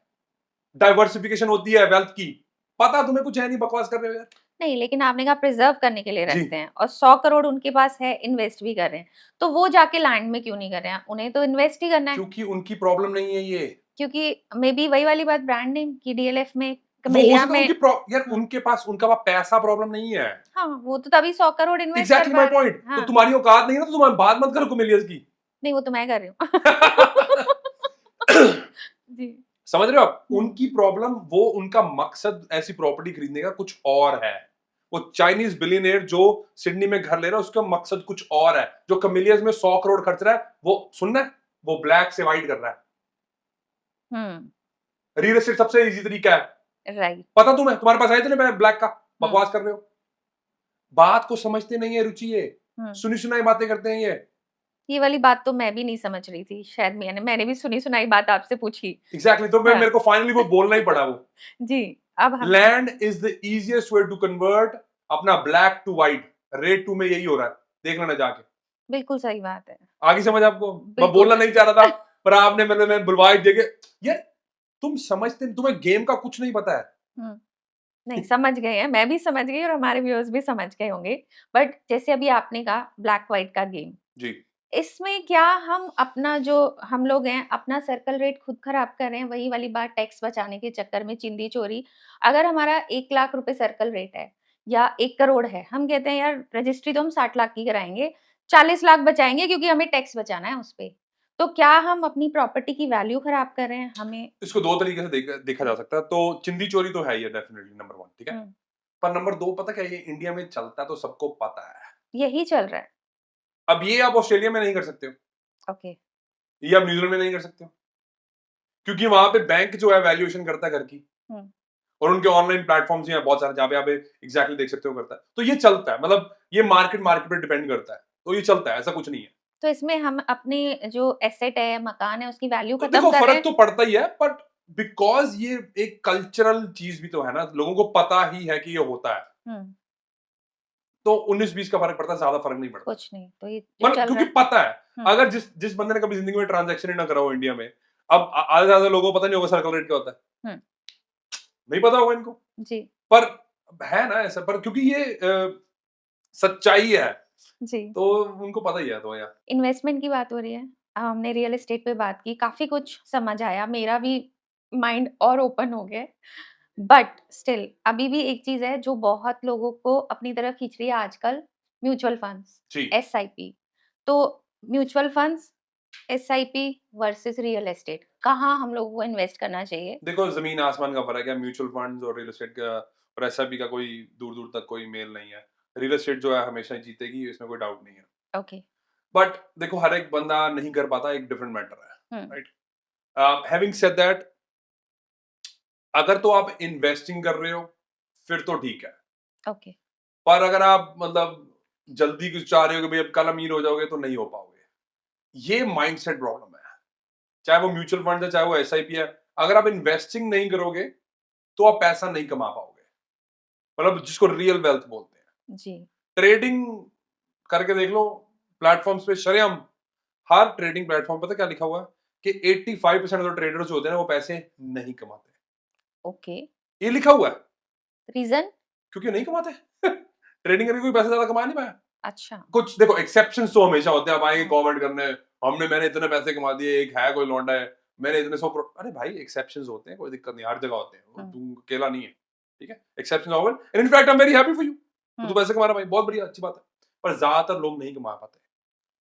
डाइवर्सिफिकेशन होती है वेल्थ की। पता तुम्हें कुछ है नहीं, बकवास कर रहे हो यार। नहीं, लेकिन आपने कहा प्रिजर्व करने के लिए जी, रखते हैं और 100 करोड़ उनके पास है, इन्वेस्ट भी कर रहे हैं। तो वो जाके लैंड में क्यों नहीं कर रहे हैं? उन्हें तो इन्वेस्ट ही करना है। क्योंकि उनकी प्रॉब्लम नहीं है ये। क्योंकि मे बी वही वाली बात ब्रांड नेम की डीएलएफ में, वो हो कैमेलिया सकता है में। उनकी यार हुँ, उनके पास उनका पैसा प्रॉब्लम नहीं है। हाँ, वो तो तभी 100 करोड़ इन्वेस्ट कर एग्जैक्टली पा माय रहे हैं। पॉइंट। तो हाँ, तुम्हारी औकात नहीं है ना, तो तुम बात मत करो कमिलियंस की। नहीं वो तो मैं कर रही हूँ। जी। समझ रहे हो आप? हुँ। उनकी प्रॉब्लम, वो उनका मकसद ऐसी प्रॉपर्टी खरीदने का कुछ और है। वो चाइनीज बिलियनियर जो सिडनी में घर ले रहा है उसका मकसद कुछ और है। जो कमिलियंस में 100 करोड़ खर्च रहा है, वो सुनना है, वो ब्लैक से व्हाइट कर रहा है। हुँ, रियल एस्टेट सबसे इजी तरीका है। राइट। पता तुम्हें? तुम्हारे पास है इतने ब्लैक का? हुँ, बकवास कर रहे हो। बात को समझते नहीं है रुचि, ये हुँ। सुनी सुनाई बातें करते हैं ये। ये वाली बात तो मैं भी नहीं समझ रही थी। शायद मैंने भी सुनी-सुनाई बात आपसे पूछी। एग्जैक्टली तो हाँ। मेरे को फाइनली वो बोलना ही पड़ा वो। जी, अब हम land is the easiest way to convert अपना ब्लैक टू व्हाइट। रेट 2 में यही हो रहा है, देख लेना जाके। बिल्कुल सही बात है। आगे समझ आपको? मैं बिल्कुल। बोलना नहीं चाह रहा था, पर आपने मैं बुलवाई देके। यार तुम समझते, तुम्हें गेम का कुछ नहीं पता है। हुँ। नहीं, समझ गए हैं, मैं भी समझ गई और हमारे व्यूअर्स भी समझ गए होंगे। बट जैसे अभी आपने कहा ब्लैक व्हाइट का गेम, जी, इसमें क्या हम अपना जो हम लोग हैं, अपना सर्कल रेट खुद खराब कर रहे हैं? वही वाली बात, टैक्स बचाने के चक्कर में चिंदी-चोरी। अगर हमारा 1 लाख रुपए सर्कल रेट है या 1 करोड़ है, हम कहते हैं यार रजिस्ट्री तो हम 60 लाख की कराएँगे, 40 लाख बचाएँगे क्योंकि हमें टैक्स बचाना है उसपे। तो क्या हम अपनी प्रॉपर्टी की वैल्यू खराब कर रहे हैं? हमें। इसको दो तरीके से देखा जा सकता है। तो चिंदी चोरी तो है ही डेफिनेटली नंबर 1, ठीक है। हुँ, पर नंबर 2 पता क्या है, ये इंडिया में चलता है तो सबको पता है। यही चल रहा है। अब ये आप ऑस्ट्रेलिया में नहीं कर सकते हो, ओके। ये आप न्यूजीलैंड में नहीं कर सकते हो, क्योंकि वहां पे बैंक जो है वैल्यूएशन करता है घर की, हुँ। और उनके ऑनलाइन प्लेटफॉर्म्स हैं बहुत सारे जहाँ पे आप एग्जैक्टली देख सकते हो करता है। तो ये चलता है, मतलब ये मार्केट मार्केट पे डिपेंड करता है, तो ये चलता है, ऐसा कुछ नहीं है। तो इसमें हम अपनी जो एसेट है, मकान है, उसकी वैल्यू तो खत्म देखो कर रहे फर्क हैं। तो पड़ता ही है, बट बिकॉज ये एक कल्चरल चीज भी तो है ना, लोगों को पता ही है कि ये होता है, हुँ, तो 19-20 का फर्क पड़ता है, ज्यादा फर्क नहीं पड़ता। कुछ नहीं, तो ये जो पर चल रहा क्योंकि है। पता है, हुँ, अगर जिस जिस बंदे ने कभी जिंदगी में ट्रांजैक्शन ही ना करा हो इंडिया में, अब आधे से ज्यादा लोगों को पता नहीं होगा सर्कल रेट क्या होता है, हुँ, नहीं पता होगा इनको। जी, पर है ना ऐसा, पर क्योंकि ये सच्चाई है, जी। तो उनको पता ही है, तो यार। इन्वेस्टमेंट की बात हो रही है। हमने रियल एस्टेट पे बात की, काफ़ी कुछ समझ आया, मेरा भी माइंड और ओपन हो गया है। बट स्टिल अभी भी एक चीज़ है जो बहुत लोगों को अपनी तरफ खींच रही है आजकल, म्यूचुअल फंड्स, जी, एसआईपी। तो mutual funds, SIP versus real estate, कहाँ हम लोगों को इन्वेस्ट करना चाहिए? देखो जमीन आसमान का फर्क है म्यूचुअल फंड्स और रियल एस्टेट का, और एसआईपी का कोई दूर दूर तक कोई मेल नहीं है। रियल एस्टेट जो है हमेशा ही जीतेगी, इसमें कोई डाउट नहीं है। ओके। बट देखो हर एक बंदा नहीं कर पाता, एक डिफरेंट मैटर है, हुँ, राइट। हैविंग सेड दैट, अगर तो आप इन्वेस्टिंग कर रहे हो फिर तो ठीक है, ओके। पर अगर आप मतलब जल्दी कुछ चाह रहे हो कि भाई अब कल अमीर हो जाओगे, तो नहीं हो पाओगे। ये माइंडसेट प्रॉब्लम है। चाहे वो म्यूचुअल फंड है, चाहे वो एसआईपी है, अगर आप इन्वेस्टिंग नहीं करोगे तो आप पैसा नहीं कमा पाओगे। मतलब जिसको रियल वेल्थ बोलते हैं। जी। ट्रेडिंग करके देख लो, प्लेटफॉर्म्स पे शरेआम, हर ट्रेडिंग प्लेटफॉर्म पता क्या लिखा हुआ है कि 85% ऑफ ट्रेडर्स जो होते हैं ना, वो पैसे नहीं कमाते। ओके। ये लिखा हुआ है, रीजन? क्योंकि नहीं कमाते। ट्रेडिंग करके कोई पैसा ज्यादा कमा नहीं पाया। अच्छा। कुछ देखो एक्सेप्शंस तो हमेशा होते हैं, अब आएंगे हाँ। कमेंट करने, मैंने इतने पैसे कमा दिए, एक है कोई लौंडा है, मैंने इतने अरे भाई एक्सेप्शंस होते हैं, कोई दिक्कत नहीं, हर जगह होते हैं, हम्म। तू अकेला नहीं है। ठीक है, exceptions are and in fact I am very happy for you, तू हम्म। पैसे कमा रहा भाई, बहुत बढ़िया, अच्छी बात है। पर ज्यादातर लोग नहीं कमा पाते।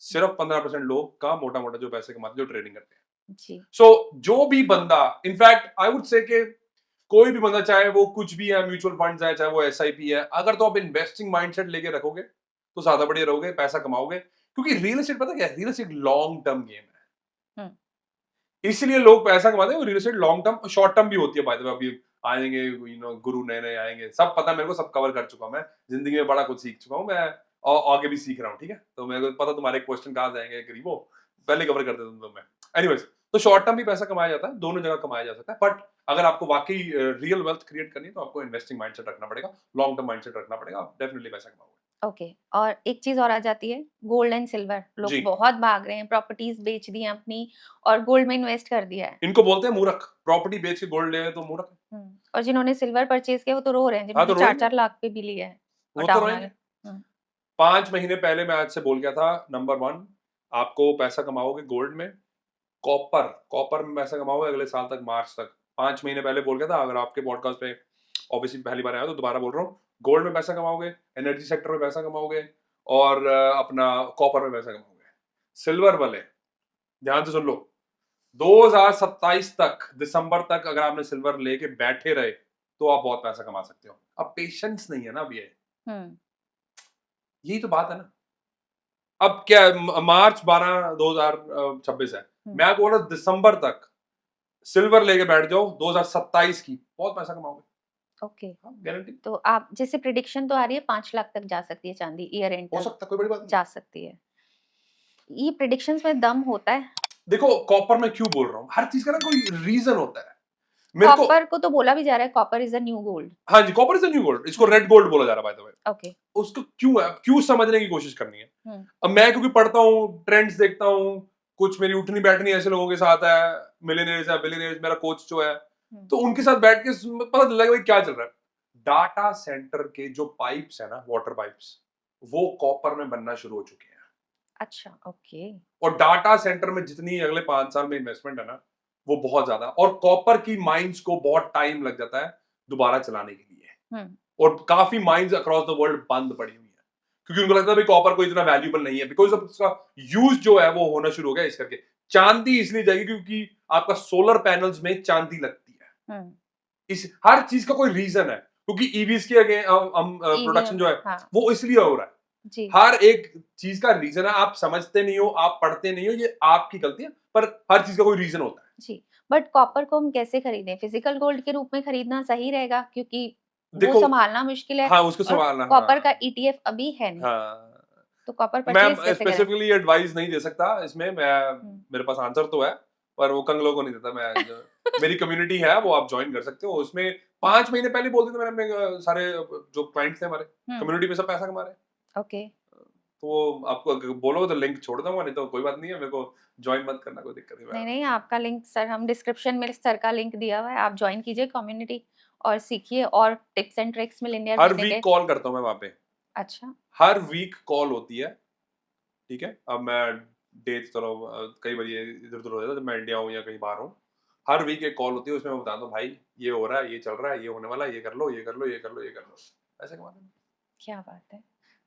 सिर्फ 15% लोग का मोटा मोटा जो पैसे कमाते हैं, जो ट्रेडिंग करते हैं। जी। सो जो भी बंदा, इनफैक्ट आई वुड से कि कोई भी बंदा, चाहे वो कुछ भी है, म्यूचुअल फंड्स है, चाहे वो एसआईपी है, अगर तो आप इन्वेस्टिंग माइंडसेट लेके रखोगे तो ज्यादा बढ़िया रहोगे, पैसा कमाओगे। क्योंकि रियल एस्टेट पता क्या है, real estate long term game है, हम्म। इसलिए लोग पैसा कमाते हैं। और real estate long term, short term भी होती है, बाय द वे। अभी आएंगे गुरु नए नए आएंगे, सब पता है मेरे को, सब कवर कर चुका हूं मैं, जिंदगी में बड़ा कुछ सीख चुका हूं मैं, और आगे भी सीख रहा हूं। ठीक है, तो मेरे को पता तुम्हारे क्वेश्चन कहां जाएंगे, गरीबो पहले कवर कर देता हूं मैं। एनीवेज, तो शॉर्ट टर्म भी पैसा कमाया जाता है, दोनों जगह कमाया जा सकता है। बट अगर आपको वाकई रियल वेल्थ क्रिएट करनी है, तो आपको इन्वेस्टिंग माइंडसेट रखना पड़ेगा, लॉन्ग टर्म माइंडसेट रखना पड़ेगा, आप डेफिनेटली पैसा कमाओगे। ओके। और एक चीज और आ जाती है, गोल्ड एंड सिल्वर। लोग जी, बहुत भाग रहे हैं, प्रॉपर्टीज बेच दी हैं अपनी और गोल्ड में इन्वेस्ट कर दिया है। इनको बोलते हैं मूर्ख, प्रॉपर्टी बेच के गोल्ड ले तो मूर्ख है। और जिन्होंने सिल्वर परचेज किया वो तो रो रहे हैं, हाँ, जिन्होंने तो चार रोएंगे, चार लाख पे भी लिया है और वो तो डाउन आ रोएंगे। गए। हम्म। 5 महीने पहले मैं आज से बोल गया था, नंबर 1 आपको पैसा कमाओगे गोल्ड में, कॉपर कॉपर में पैसा कमाओगे अगले साल तक, मार्च तक। 5 महीने पहले बोल गया था, अगर आपके पॉडकास्ट पे ऑब्वियसली पहली बार आया तो दोबारा बोल रहा हूँ। गोल्ड में पैसा कमाओगे, एनर्जी सेक्टर में पैसा कमाओगे, और अपना कॉपर में पैसा कमाओगे। सिल्वर वाले ध्यान से सुन लो, 2027 तक, दिसंबर तक अगर आपने सिल्वर लेके बैठे रहे तो आप बहुत पैसा कमा सकते हो। अब पेशेंस नहीं है ना, अब ये हम्म। यही तो बात है ना। अब क्या मार्च 12 2026 है, हम्म। मैं बोल रहा हूं दिसंबर तक सिल्वर लेके बैठ जाओ 2027 की, बहुत पैसा कमाओगे। ओके। गारंटी। तो आप जैसे प्रिडिक्शन तो आ रही है 5 लाख तक जा सकती है चांदी, ईयर एंड हो तक सकता है, कोई बड़ी बात नहीं। जा सकती है। ये प्रिडिक्शंस में दम होता है? देखो कॉपर में क्यों बोल रहा हूँ, हर चीज का ना कोई रीजन होता है। मेरे को, कॉपर को तो बोला भी जा रहा है, copper is a new gold. हाँ जी, copper is the new gold, इसको रेड गोल्ड बोला जा रहा है बाय द वे। ओके। उसको क्यों है, क्यों समझने की कोशिश करनी है। हम्म। अब मैं क्योंकि पढ़ता हूँ, ट्रेंड्स देखता हूँ, कुछ मेरी उठनी बैठनी ऐसे लोगों के साथ है, मिलियनेयर्स है, बिलियनेयर्स, मेरा कोच जो है, तो उनके साथ बैठ के पता चल भाई क्या चल रहा है। डाटा सेंटर के जो पाइप्स है ना, वाटर पाइप्स, वो कॉपर में बनना शुरू हो चुके हैं। अच्छा। ओके। और डाटा सेंटर में जितनी अगले 5 साल में इन्वेस्टमेंट है ना, वो बहुत ज्यादा, और कॉपर की माइंस को बहुत टाइम लग जाता है दोबारा चलाने के लिए। हम्म। और काफी माइंस अक्रॉस द वर्ल्ड बंद पड़ी हुई है, क्योंकि उनको लगता है भाई कॉपर कोई इतना वैल्यूबल नहीं है, बिकॉज ऑफ उसका यूज जो है वो होना शुरू हो गया इस करके। चांदी इसलिए जाएगी क्योंकि आपका सोलर पैनल्स में चांदी लगती है। इस हर चीज का कोई रीजन है, क्योंकि ईवीज के प्रोडक्शन ईवीएम। जो है हाँ। वो इसलिए हो रहा है। जी। हर एक चीज का रीजन है, आप समझते नहीं हो, आप पढ़ते नहीं हो, ये आपकी गलती है, पर हर चीज का कोई रीजन होता है। जी। बट कॉपर को हम कैसे खरीदें? फिजिकल गोल्ड के रूप में खरीदना सही रहेगा, क्योंकि वो देखो, संभालना मुश्किल है। हाँ, उसको और संभालना, कॉपर का हाँ, ईटीएफ अभी है नहीं, हाँ। तो कॉपर परचेज मैं कैसे करें? स्पेसिफिकली एडवाइस नहीं दे सकता इसमें, हम्म। मेरे पास आंसर तो है, पर वो कंगलों को नहीं देता मैं। मेरी कम्युनिटी है, वो आप ज्वाइन कर सकते हो उसमें। 5 महीने पहले बोल दिया था मैंने, अपने सारे जो क्लाइंट्स थे हमारे हम्म। कम्युनिटी में, सब पैसा कमा रहे हैं। ओके। तो वो आपको अगर बोलोगे तो लिंक छोड़ दूंगा, नहीं तो कोई बात नहीं है, मेरे को ज्वाइन मत करना, कोई दिक्कत नहीं। नहीं नहीं, आपका लिंक सर, हम डिस्क्रिप्शन में सर का लिंक दिया हुआ है, आप ज्वाइन कीजिए कम्युनिटी और सीखिए, और टिप्स एंड ट्रिक्स मिलेनियर हर बनने वीक के। कॉल करता हूँ मैं वहां पे, अच्छा। हर वीक कॉल होती है। ठीक है, अब मैं डेट चलो कई बार ये इधर उधर हो जाता है जब मैं इंडिया हूँ या कहीं बाहर हूँ। हर वीक एक कॉल होती है, उसमें मैं बताता हूँ भाई ये हो रहा है, ये चल रहा है, ये होने वाला है, ये कर लो, ये कर लो, ये कर लो, ये कर लो, ऐसे कमाते हैं। क्या बात है,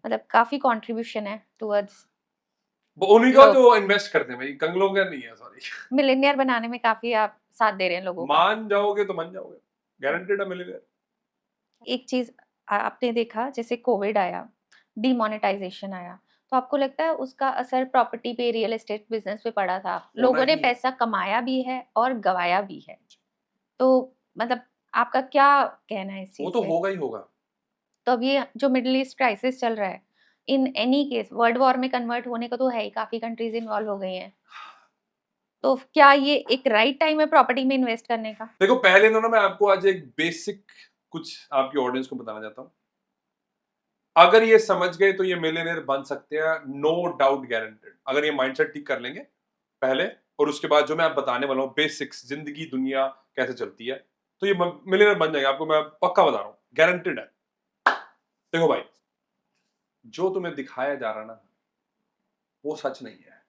मतलब काफी कंट्रीब्यूशन है टुवर्ड्स वो उन्हीं का लोग जो इन्वेस्ट करते हैं भाई, कंगलों का नहीं है, सॉरी। मिलेनियर बनाने में, काफी आप साथ दे रहे हैं लोगों का। मान जाओगे तो मान जाओगे, गारंटेड है मिलेगा। एक चीज आपने देखा, जैसे कोविड आया, डिमोनेटाइजेशन आया, तो आपको लगता है उसका असर प्रॉपर्टी पे, रियल एस्टेट बिजनेस पे पड़ा था? होना लोगों ने ही है। पैसा कमाया भी है और गवाया भी है, तो मतलब आपका क्या कहना है इस वो चीज तो पे? होगा ही होगा। तो अब ये जो मिडिल ईस्ट क्राइसिस चल रहा है, in any case world war में कन्वर्ट होने को तो है ही, काफी कंट्रीज इन्वॉल्व हो गई हैं, तो क्या ये एक राइट टाइम है प्रॉपर्टी में इन्वेस्ट करने का? देखो पहले तो ना मैं आपको आज एक बेसिक कुछ आपकी ऑडियंस को बताना चाहता हूँ। अगर ये समझ गए तो ये मिलियनेयर बन सकते हैं, नो डाउट गारंटेड। अगर ये माइंडसेट ठीक कर लेंगे पहले, और उसके बाद जो मैं आप बताने वाला हूँ बेसिक्स, जिंदगी दुनिया कैसे चलती है, तो ये मिलियनेयर बन जाएगा, आपको मैं पक्का बता रहा हूँ, गारंटेड है। देखो भाई, जो तुम्हें दिखाया जा रहा ना वो सच नहीं है,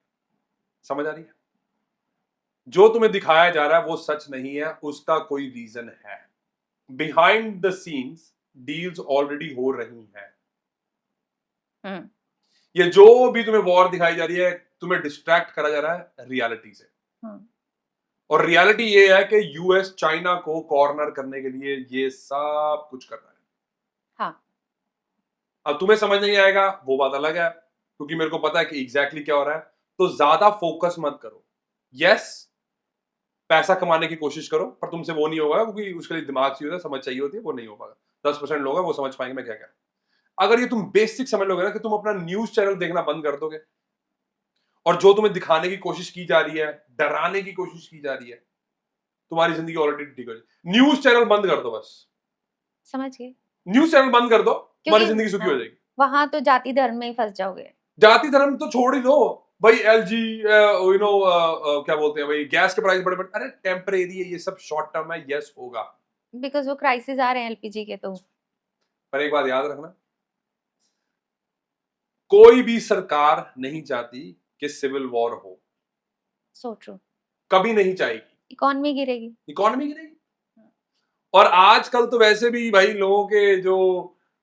समझ आ रही है? जो तुम्हें दिखाया जा रहा है वो सच नहीं है, उसका कोई रीजन है। Behind the scenes deals already हो रही हैं। ये जो भी तुम्हें वॉर दिखाई जा रही है, तुम्हें डिस्ट्रैक्ट करा जा रहा है रियलिटी से। और रियलिटी ये है कि यूएस चाइना को कॉर्नर करने के लिए ये सब कुछ कर रहा है। हाँ। अब तुम्हें समझ नहीं आएगा वो बात अलग है, क्योंकि मेरे को पता है कि एग्जैक्टली क्या हो रहा है। तो ज्यादा फोकस मत करो। यस, पैसा कमाने की कोशिश करो, पर तुमसे वो नहीं होगा, क्योंकि उसके लिए दिमाग चाहिए होता है, समझ चाहिए होती है, वो नहीं हो पाएगा। 10% लोग हैं वो समझ पाएंगे मैं क्या कह रहा हूं। अगर ये तुम बेसिक समझ लोगे ना कि तुम अपना न्यूज चैनल देखना बंद कर दोगे, और जो तुम्हें दिखाने की कोशिश की जा रही है, डराने की कोशिश की जा रही है, तुम्हारी जिंदगी ऑलरेडी ठीक हो जाएगी। न्यूज चैनल बंद कर दो बस, समझ गए। न्यूज चैनल बंद कर दो, तुम्हारी क्योंकि जिंदगी सुखी हो जाएगी। वहां तो जाति धर्म में ही फंस जाओगे। जाति धर्म तो छोड़ ही दो भाई। एलजी यू नो क्या बोलते हैं भाई, गैस के प्राइस बड़े बड़े, अरे टेम्परेरी है, ये सब शॉर्ट टर्म है, यस होगा। बिकॉज वो क्राइसिस आ रहे हैं एलपीजी के, तो पर एक बात याद रखना, कोई भी सरकार नहीं चाहती कि सिविल वॉर हो। So true. कभी नहीं चाहेगी। इकोनॉमी गिरेगी। इकोनॉमी गिरेगी। और आजकल तो वैसे भी भाई लोगों के जो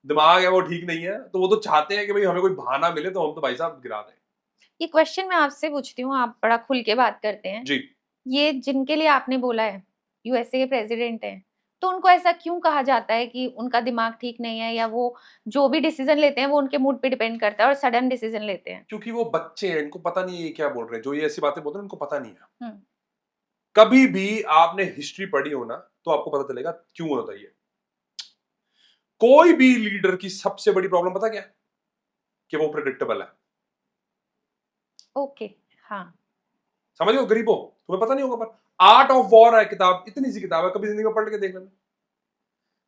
दिमाग है वो ठीक नहीं है, तो वो तो चाहते हैं कि भाई हमें कोई बहाना मिले तो हम तो भाई साहब गिरा दें। ये क्वेश्चन मैं आपसे पूछती हूँ, आप बड़ा खुल के बात करते हैं। जी। ये जिनके लिए आपने बोला है, यूएसए के प्रेसिडेंट हैं, तो उनको ऐसा क्यों कहा जाता है कि उनका दिमाग ठीक नहीं है, या वो जो भी डिसीजन लेते हैं वो उनके मूड पे डिपेंड करता है और सडन डिसीजन लेते हैं? क्योंकि वो बच्चे हैं, इनको पता नहीं है ये क्या बोल रहे हैं, जो ये ऐसी बातें बोलते हैं इनको पता नहीं है। हम्म। कभी भी आपने हिस्ट्री पढ़ी हो ना, तो आपको पता चलेगा क्यों होता है ये। कोई भी लीडर की सबसे बड़ी प्रॉब्लम पता क्या है? कि वो प्रेडिक्टेबल है। ओके। हाँ। समझ लो, गरीब हो, तुम्हें पता नहीं होगा, पर आर्ट ऑफ वॉर है किताब, इतनी सी किताब है, कभी जिंदगी में पढ़ के देख लेना।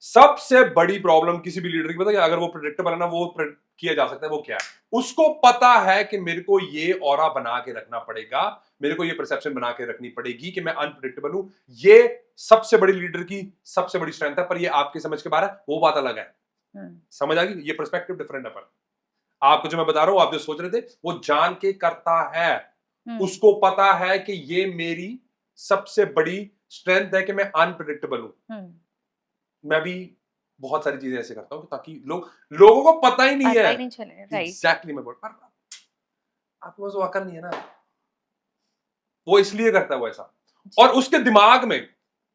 सबसे बड़ी प्रॉब्लम किसी भी लीडर की पता है, अगर वो प्रेडिक्टेबल है ना, वो किया जा सकता है, वो क्या है? उसको पता है कि मेरे को ये ऑरा बना के रखना पड़ेगा, मेरे को ये परसेप्शन बना के रखनी पड़ेगी कि मैं अनप्रेडिक्टेबल हूं। ये सबसे बड़ी लीडर की सबसे बड़ी स्ट्रेंथ है, पर ये आपकी समझ के बाहर है, वो बात अलग है। समझ आ गई? ये पर्सपेक्टिव डिफरेंट है। पर आपको जो मैं बता रहा हूं, आप जो सोच रहे थे वो जान के करता है। उसको पता है कि ये मेरी सबसे बड़ी स्ट्रेंथ है कि मैं अनप्रेडिक्टेबल हूं। मैं भी बहुत सारी चीजें ऐसे करता हूं ताकि लोगों को पता ही नहीं है। एग्जैक्टली मैं बोल पर आपके पास वो अकल नहीं है ना, वो इसलिए करता है वो ऐसा। और उसके दिमाग में,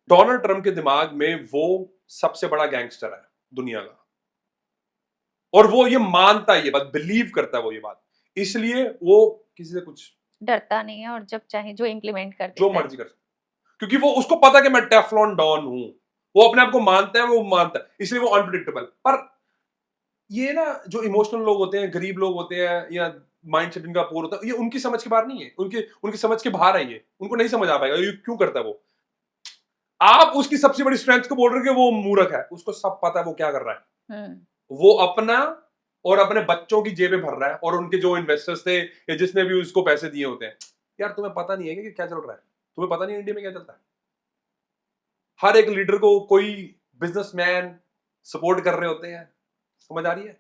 डोनाल्ड ट्रम्प के दिमाग में, वो सबसे बड़ा गैंगस्टर है दुनिया का, और वो ये मानता है, ये बात बिलीव करता है वो ये बात, इसलिए वो किसी से कुछ डरता नहीं है, और जब चाहे जो इम्प्लीमेंट कर देता जो मर्जी कर सकता, क्योंकि वो उसको पता है कि मैं टेफ्लॉन डॉन हूं। वो अपने आप को मानता है, वो मानता है, इसलिए वो अनप्रिडिक्टेबल। पर ये ना जो इमोशनल लोग होते हैं, गरीब लोग होते हैं, या माइंड सेट इनका पूरा होता है, ये उनकी समझ के बाहर नहीं है, उनकी समझ के बाहर है, ये उनको नहीं समझ आ पाएगा ये क्यों करता है वो। आप उसकी सबसे बड़ी स्ट्रेंथ को बोल रहे हो कि वो मूर्ख है, उसको सब पता है वो क्या कर रहा है। वो अपना और अपने बच्चों की जेबें भर रहा है, और उनके जो इन्वेस्टर्स थे या जिसने भी उसको पैसे दिए होते हैं। यार तुम्हें पता नहीं है कि क्या चल रहा है? तुम्हें पता नहीं है इंडिया में क्या चलता है? हर एक लीडर को कोई बिजनेसमैन सपोर्ट कर रहे होते हैं, समझ आ रही है?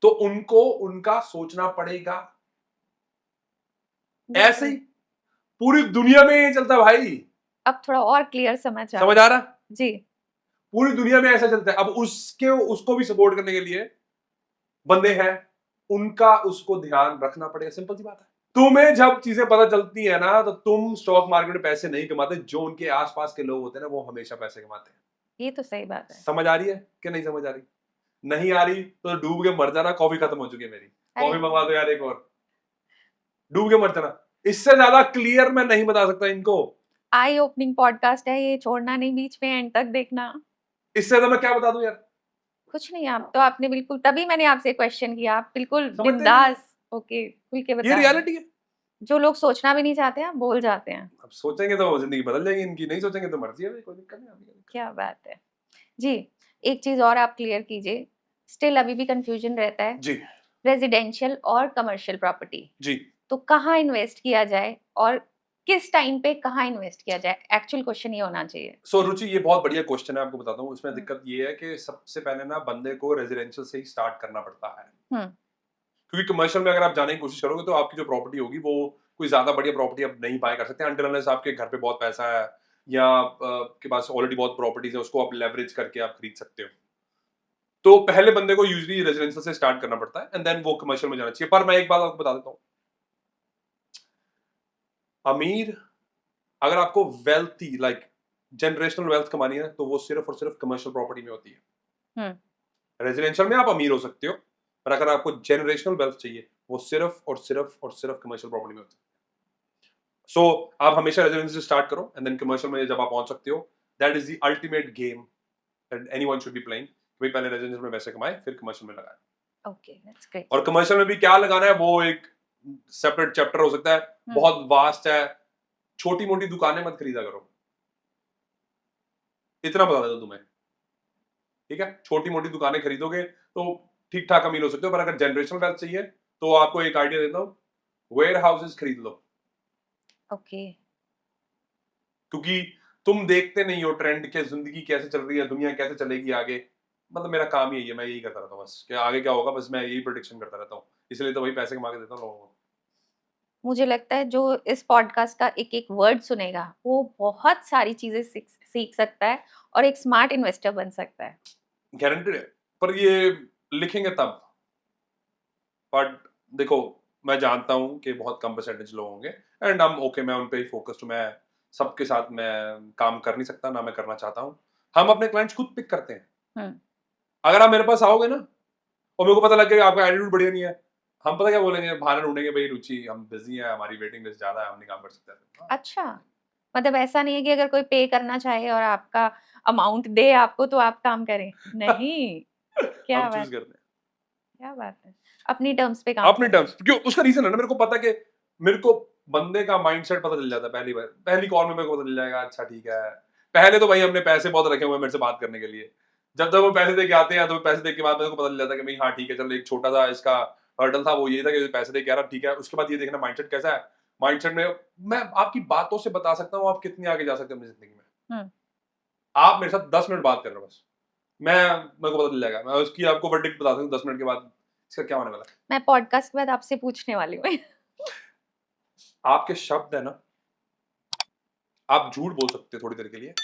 तो उनको उनका सोचना पड़ेगा। ऐसे ही पूरी दुनिया में ये चलता है भाई। अब थोड़ा और क्लियर समझ आ रहा जी। पूरी दुनिया में ऐसा चलता है। अब उसको भी सपोर्ट करने के लिए बंदे हैं, उनका उसको ध्यान रखना पड़ेगा। सिंपल सी बात है। तुम्हें जब चीजें पता चलती है ना, तो तुम स्टॉक मार्केट में पैसे नहीं कमाते, जो उनके आसपास के लोग होते हैं ना, वो हमेशा पैसे कमाते हैं। ये तो सही बात है। समझ आ रही है कि नहीं समझ आ रही? नहीं आ रही तो डूब के मर जाना। कॉफी खत्म हो चुकी है मेरी, कॉफी मंगवा दो यार एक और, डूब के मर जाना। इससे ज्यादा क्लियर मैं नहीं बता सकता इनको। आई ओपनिंग पॉडकास्ट है ये, छोड़ना नहीं बीच में, एंड तक देखना। इससे ज्यादा मैं क्या बता दूं यार? कुछ नहीं, आप तो आपने बिल्कुल, तभी मैंने आपसे क्वेश्चन किया, आप बिल्कुल समझते नहीं बिंदास ओके खुल के ये बता रहे हैं। रियलिटी है। जो लोग सोचना भी नहीं चाहते हैं, बोल जाते हैं। अब सोचेंगे तो जिंदगी बदल जाएगी इनकी, नहीं सोचेंगे तो मर्जी है भाई, कोई दिक्कत नहीं आती। क्या बात है। जी, एक चीज़ और आप क्लियर कीजिए, स्टिल अभी भी कन्फ्यूजन रहता है, जी रेज़िडेंशियल और कमर्शियल प्रॉपर्टी, जी। तो कहाँ इन्वेस्ट किया जाए और किस टाइम पे कहाँ इन्वेस्ट किया जाए? एक्चुअल क्वेश्चन ये होना चाहिए। सो रुचि ये बहुत बढ़िया क्वेश्चन है, आपको बताता हूँ। इसमें हुँ, दिक्कत ये है कि सबसे पहले ना बंदे को रेजिडेंशियल से ही स्टार्ट करना पड़ता है, हुँ, क्योंकि कमर्शियल में अगर आप जाने की कोशिश करोगे तो आपकी जो प्रॉपर्टी होगी वो कोई ज्यादा बढ़िया प्रॉपर्टी आप नहीं बाय कर सकते अनटिल अनलेस आपके घर पे बहुत पैसा है या के पास ऑलरेडी बहुत प्रॉपर्टीज है, उसको आप लेवरेज करके आप खरीद सकते हो। तो पहले बंदे को यूजुअली रेजिडेंशियल से स्टार्ट करना पड़ता है एंड देन वो कमर्शियल में जाना चाहिए। पर मैं एक बात आपको बता देता हूँ, अमीर, अगर आपको वेल्थी लाइक जनरेशनल वेल्थ कमानी है तो वो सिर्फ और सिर्फ कमर्शियल प्रॉपर्टी में होती है। हुँ, रेजिडेंशियल में आप अमीर हो सकते हो, पर अगर आपको जनरेशनल वेल्थ चाहिए वो सिर्फ और सिर्फ और सिर्फ कमर्शियल प्रॉपर्टी में होती है। सो आप हमेशा रेजिडेंशियल से स्टार्ट करो एंड देन कमर्शियल में जब आप पहुंच सकते हो, that is the ultimate game that anyone should be playing. भाई पहले रेजिडेंशियल में पैसे कमाए फिर कमर्शियल में लगाए। Okay, that's great. और कमर्शियल में भी क्या लगाना है वो एक सेपरेट चैप्टर हो सकता है, हुँ, बहुत वास्ट है। छोटी मोटी दुकानें मत खरीदा करो, इतना बता देता हूं तुम्हें, ठीक है? छोटी मोटी दुकानें खरीदोगे तो ठीक ठाक अमीर हो सकते हो, पर अगर जनरेशनल वेल्थ चाहिए तो आपको एक आइडिया देता हूं, वेयर हाउसेस खरीद लो। ओके, क्योंकि तुम देखते नहीं हो ट्रेंड के, जिंदगी कैसे चल रही है, दुनिया कैसे चलेगी आगे। मतलब मेरा काम ही यही है, मैं यही करता रहता हूँ बस, कि आगे क्या होगा बस मैं यही प्रेडिक्शन करता रहता हूँ। इसलिए तो वही पैसे कमा के देता हूँ लोगों को। मुझे लगता है जो इस पॉडकास्ट का एक-एक वर्ड सुनेगा, वो बहुत सारी चीज़ें सीख सीख सकता है और एक स्मार्ट इन्वेस्टर बन सकता है। गारंटेड है, पर ये लिखेंगे तब। बट देखो, मैं जानता हूँ कि बहुत कम परसेंटेज लोग होंगे एंड आई एम ओके, मैं उन पे ही फोकस्ड हूँ। मैं सबके साथ मैं काम कर नहीं सकता, ना मैं करना चाहता हूँ। हम अपने क्लाइंट्स खुद पिक करते हैं। हुँ, अगर आप मेरे पास आओगे ना और मेरे को पता लग गया कि आपका एटीट्यूड बढ़िया नहीं है, हम पता क्या बोलेंगे, बहाना ढूंढेंगे, भाई रुचि हम बिजी हैं, हमारी वेटिंग लिस्ट ज्यादा है, हम नहीं काम कर सकते। हाँ, अच्छा, मतलब ऐसा नहीं है कि अगर कोई पे करना चाहे और आपका अमाउंट दे आपको तो आप काम करें? नहीं, हम क्या चूज बात करते हैं क्या बात है! अपनी टर्म्स पे काम अपने करें। टर्म्स। क्यों? उसका रीजन है ना, मेरे को पता कि मेरे को बंदे का माइंडसेट पता चल जाता है पहली बार, पहली कॉल में मेरे को पता चल जाएगा। अच्छा ठीक है, पहले तो भाई हमने पैसे बहुत रखे हुए हैं मेरे से बात करने के लिए। जब तक वो पैसे दे के आते हैं तो पैसे दे के बाद मेरे को पता चल जाता है कि भाई हाँ ठीक है, चलो एक छोटा सा इसका हर्डल था, वो ये था कि पैसे दे के आ रहा, ठीक है। उसके बाद ये देखना माइंडसेट कैसा है। माइंडसेट में मैं आपकी बातों से बता सकता हूँ आप कितनी आगे जा सकते हो अपनी जिंदगी में। हुँ, आप मेरे साथ 10 मिनट बात कर रहे हो बस, मैं मेरे को पता चल जाएगा, मैं उसकी आपको वर्डिक्ट बता दूँ 10 मिनट के बाद इसका क्या होने वाला है। मैं पॉडकास्ट के बाद आपसे पूछने वाली हूँ। आपके शब्द है ना, आप झूठ बोल सकते हो थोड़ी देर के लिए,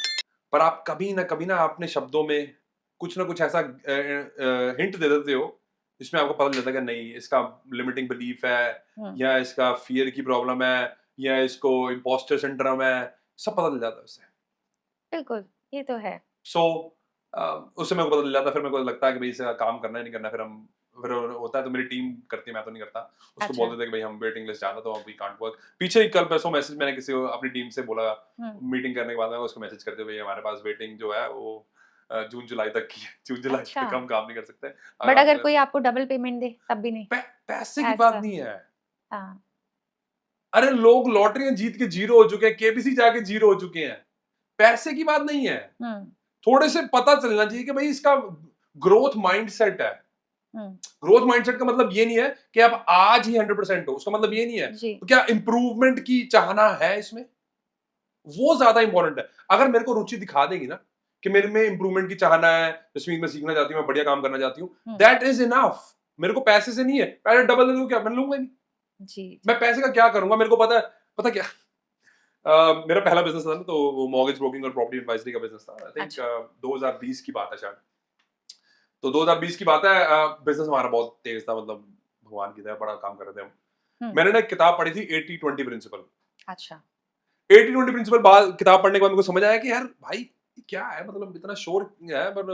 पर आप कभी ना अपने शब्दों में कुछ ना कुछ ऐसा हिंट दे देते हो जिसमें आपको पता चलता है कि नहीं इसका लिमिटिंग बिलीफ है, हुँ, या इसका फियर की प्रॉब्लम है, या इसको इम्पोस्टर सिंड्रोम है। सब पता चल जाता है उससे। बिल्कुल, ये तो है। सो उससे मेरे को पता चल जाता है, फिर मेरे को लगता है कि भाई इसका काम करना है नहीं करना, फिर होता है तो मेरी टीम करती है, मैं तो नहीं करता। उसको बोल अच्छा, देते हैं कि भाई हम वेटिंग लिस्ट ज्यादा तो वी कांट वर्क। पीछे ही कल परसों मैसेज मैंने किसी को अपनी टीम से बोला, हुँ, मीटिंग करने के बाद मैं उसको मैसेज करते हुए, हमारे पास वेटिंग जो है वो जून जुलाई तक की है, जून जुलाई अच्छा, तक हम काम नहीं कर सकते, अगर बट आप अगर कोई आपको डबल पेमेंट दे, तब भी नहीं? पैसे की बात ऐसा नहीं है। हाँ, अरे लोग लॉटरियां जीत के जीरो हो चुके हैं, केबीसी जाके जीरो हो चुके हैं, पैसे की बात नहीं है। हुँ, थोड़े से पता चलना चाहिए कि भाई इसका ग्रोथ माइंडसेट है। हुँ, ग्रोथ माइंडसेट का मतलब ये नहीं है कि आप आज ही 100% हो, उसका मतलब ये नहीं है। जी, तो क्या इंप्रूवमेंट की चाहना है इसमें, वो ज्यादा इंपॉर्टेंट है। अगर मेरे को रुचि दिखा देगी ना कि मेरे में इंप्रूवमेंट की चाहना है, जसमीत मैं सीखना चाहती हूँ, मैं बढ़िया काम करना चाहती हूँ, हुँ, दैट इज इनफ। मेरे को पैसे से नहीं है, पहले डबल दे दूं क्या, मैं लूंगा ही नहीं। जी, जी, मैं पैसे का क्या करूंगा, मेरे को पता है। पता क्या, मेरा पहला बिजनेस था ना, तो वो मॉर्गेज ब्रोकिंग और प्रॉपर्टी एडवाइजरी का बिजनेस था। आई थिंक अच्छा, 2020 की बात है शायद। तो 2020 की बात है, बिजनेस हमारा बहुत तेज था, मतलब भगवान की दया, बड़ा काम कर रहे थे हम। हुँ, मैंने ना एक किताब पढ़ी थी 80-20 प्रिंसिपल। अच्छा, 80-20 प्रिंसिपल बाद किताब पढ़ने के बाद मेरे को समझ आया कि यार भाई ये क्या है, मतलब इतना शोर है पर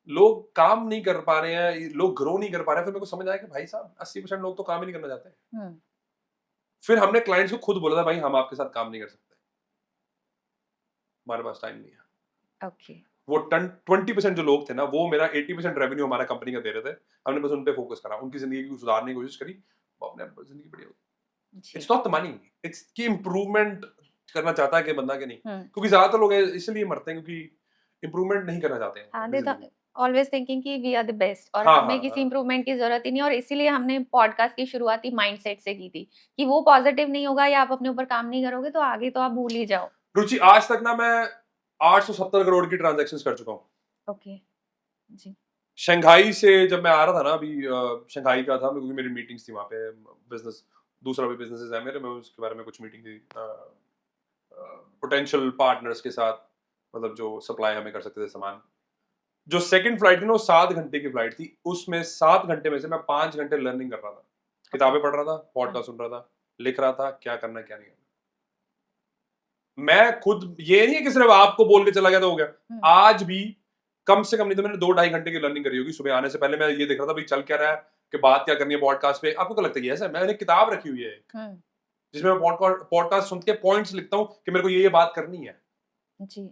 लोग काम नहीं कर पा रहे हैं, लोग ग्रो नहीं कर पा रहे हैं। फिर मेरे को समझ आया कि भाई साहब 80% लोग तो काम ही नहीं करना चाहते। हुँ, फिर हमने क्लाइंट्स को खुद बोला था भाई हम आपके साथ काम नहीं कर सकते, हमारे पास टाइम नहीं है। ओके, वो 20% जो लोग थे ना, वो मेरा 80% रेवेन्यू हमारा कंपनी का दे रहे थे। हमने बस उन पे फोकस करा, उनकी जिंदगी को सुधारने की कोशिश करी, वो अपने आप जिंदगी बढ़िया हो। जी। It's not the money, it's की इम्प्रूवमेंट करना चाहता है कि बंदा के नहीं, हम्म। क्योंकि ज्यादातर लोग इसलिए मरते हैं क्योंकि इम्प्रूवमेंट नहीं करना चाहते हैं हाँ, अपनी दे जिंदगी में। ऑलवेज थिंकिंग कि वी आर द बेस्ट और हाँ हमें हाँ किसी हाँ। इंप्रूवमेंट की जरूरत ही नहीं, और इसीलिए हमने पॉडकास्ट की शुरुआत ही माइंडसेट से की थी कि वो पॉजिटिव नहीं होगा या आप अपने ऊपर काम नहीं करोगे तो आगे तो आप भूल ही जाओ। रुचि, आज तक ना मैं 870 करोड़ की ट्रांजैक्शंस कर चुका हूँ। ओके। जी। शंघाई से जब मैं आ रहा था ना, अभी शंघाई का था क्योंकि मेरी मीटिंग्स थी वहाँ पे, बिजनेस, दूसरा भी बिजनेस है मेरे, मैं उसके बारे में कुछ मीटिंग थी पोटेंशियल पार्टनर्स के साथ, मतलब जो सप्लाई हमें कर सकते थे सामान। जो सेकंड फ्लाइट थी ना, वो 7 घंटे की फ्लाइट थी, उसमें 7 घंटे में से मैं 5 घंटे लर्निंग कर रहा था, किताबें पढ़ रहा था, पॉडकास्ट सुन रहा था, लिख रहा था क्या करना है क्या नहीं करना। मैं खुद, ये नहीं है कि सिर्फ आपको बोल के चला गया तो हो गया, आज भी कम से कम नहीं तो मैंने 2-2.5 घंटे की लर्निंग करी होगी। सुबह आने से पहले मैं ये देख रहा था भाई चल क्या रहा है, कि बात क्या करनी है पॉडकास्ट पे। आपको क्या लगता है कि ऐसा है? मैंने किताब रखी हुई है एक, जिसमें मैं पॉडकास्ट सुन के पॉइंट्स लिखता हूँ कि मेरे को ये बात करनी है। जी।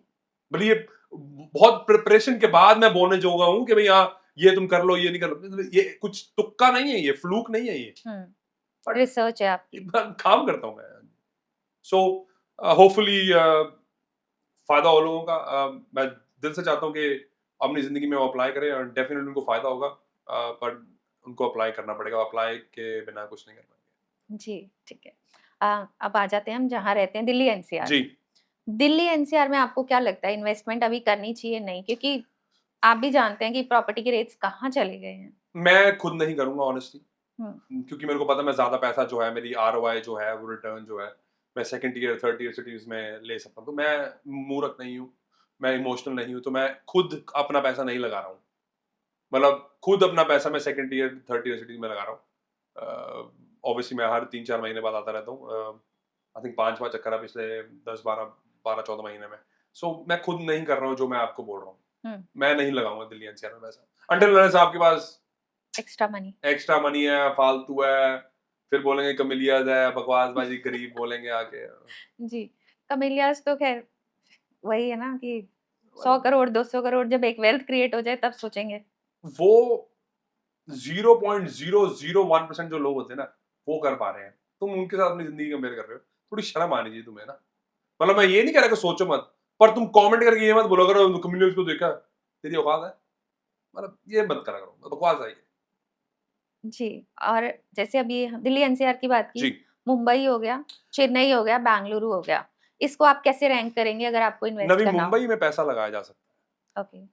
भले ये बहुत प्रिपरेशन के बाद मैं बोलने जो हूँ कि भाई हाँ ये तुम कर लो, ये नहीं कर लो, ये कुछ तुक्का नहीं है, ये फ्लूक नहीं है, ये रिसर्च है आपकी। काम करता हूँ मैं। सो होपफुली फायदा हो लोगों का। मैं दिल से चाहता हूँ कि अपनी जिंदगी में वो अप्लाई करें और डेफिनेटली उनको फायदा होगा, पर उनको अप्लाई करना पड़ेगा, अप्लाई के बिना कुछ नहीं कर पाएंगे। जी, ठीक है। अब आ जाते हैं हम जहाँ रहते हैं, दिल्ली एनसीआर। जी। दिल्ली एनसीआर में आपको क्या लगता है इन्वेस्टमेंट अभी करनी चाहिए नहीं? क्योंकि आप भी जानते हैं कि प्रॉपर्टी के रेट्स कहाँ चले गए हैं। मैं खुद नहीं करूंगा ऑनेस्टली, हुँ। क्योंकि मेरे को पता है मैं ज्यादा पैसा जो है, मेरी आरओआई जो है, वो रिटर्न जो है, मैं second year third year cities में ले सकता हूँ। तो मैं मूर्ख नहीं हूँ, मैं इमोशनल नहीं हूँ, तो मैं खुद अपना पैसा नहीं लगा रहा हूँ। मतलब खुद अपना पैसा मैं second year third year cities में लगा रहा हूँ। ऑब्वियसली मैं हर 3-4 महीने बाद आता रहता हूँ। आई थिंक 5 चक्कर है पिछले 10-12 14 महीने में। सो मैं खुद नहीं कर रहा हूँ जो मैं आपको बोल रहा हूँ। मैं नहीं लगाऊंगा दिल्ली एनसीआर में पैसा अंटिल अनलेस आपके पास एक्स्ट्रा मनी है, फालतू है, फिर बोलेंगे कमिलियाज है, बकवासबाजी, गरीब बोलेंगे आके। जी, कमेलियास तो ख़ैर वही है ना कि 100 करोड़ 200 करोड़ जब एक वेल्थ क्रिएट हो जाए तब सोचेंगे। वो 0.001% जो लोग होते हैं ना, वो कर पा रहे हैं। तुम उनके साथ अपनी जिंदगी कंपेयर कर रहे हो, थोड़ी शर्म आनी चाहिए तुम्हें ना। मतलब मैं ये नहीं कह रहा कि सोचो मत, पर तुम कमेंट करके ये मत बोला करो कमिलियंस को देखा, तेरी औकात है, मतलब ये मत करा करो, बकवास है ये। जी, और जैसे अभी दिल्ली एनसीआर की बात की, जी। मुंबई हो गया, चेन्नई हो गया, बेंगलुरु हो गया। इसको आप कैसे रैंक करेंगे अगर आपको इन्वेस्ट नवी करना हो? मुंबई में पैसा लगाया जा सकता ओके। है,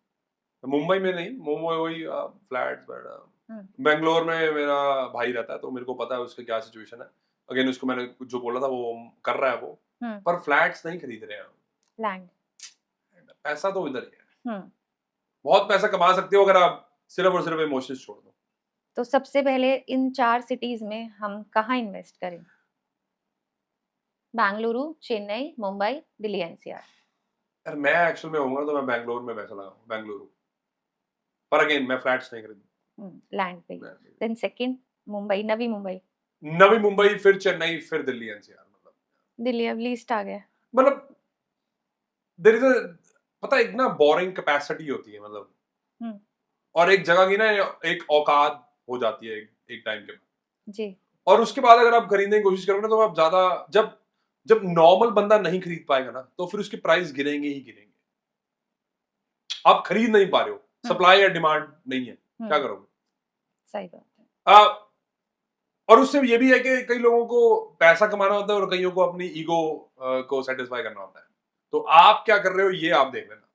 मुंबई में नहीं। मुंबई वही फ्लैट्स, बट हुँ। बेंगलोर में मेरा भाई रहता है तो मेरे को पता है उसका क्या सिचुएशन है। अगेन उसको मैंने जो बोला था वो कर रहा है वो, हुँ। पर फ्लैट्स नहीं खरीद रहे हैं हम। लैंड। पैसा तो इधर ही है, हुँ। बहुत पैसा कमा सकते हो अगर आप सिर्फ और सिर्फ इमोशंस छोड़ दो। तो सबसे पहले इन 4 सिटीज़ में हम कहाँ इन्वेस्ट करें? बेंगलुरु, चेन्नई, मुंबई, दिल्ली एनसीआर। यार मैं एक्चुअल में होऊंगा तो मैं बेंगलोर में पैसा लगाऊंगा, बेंगलुरु। पर अगेन मैं फ्लैट्स नहीं लैंड पे ही। खरीदूंगा। Then second Mumbai, Navi Mumbai. नवी मुंबई, फिर चेन्नई, फिर दिल्ली एनसीआर। दिल्ली अब लीस्ट आ गया। मतलब देयर इज अ, पता है एक ना बोरिंग कैपेसिटी होती है, मतलब, हुँ। और एक जगह की ना एक औकात हो जाती है एक टाइम के बाद, जी। और उसके बाद अगर आप खरीदने की कोशिश करोगे ना तो आप ज्यादा, जब जब नॉर्मल बंदा नहीं खरीद पाएगा ना तो फिर उसके प्राइस गिरेंगे ही गिरेंगे। आप खरीद नहीं पा रहे हो, सप्लाई या डिमांड नहीं है, क्या करोगे? सही बात है। आ, और उससे ये भी है कि कई लोगों को पैसा कमाना होता है और कईयों को अपनी ईगो को सेटिस्फाई करना होता है। तो आप क्या कर रहे हो ये आप देख लेना।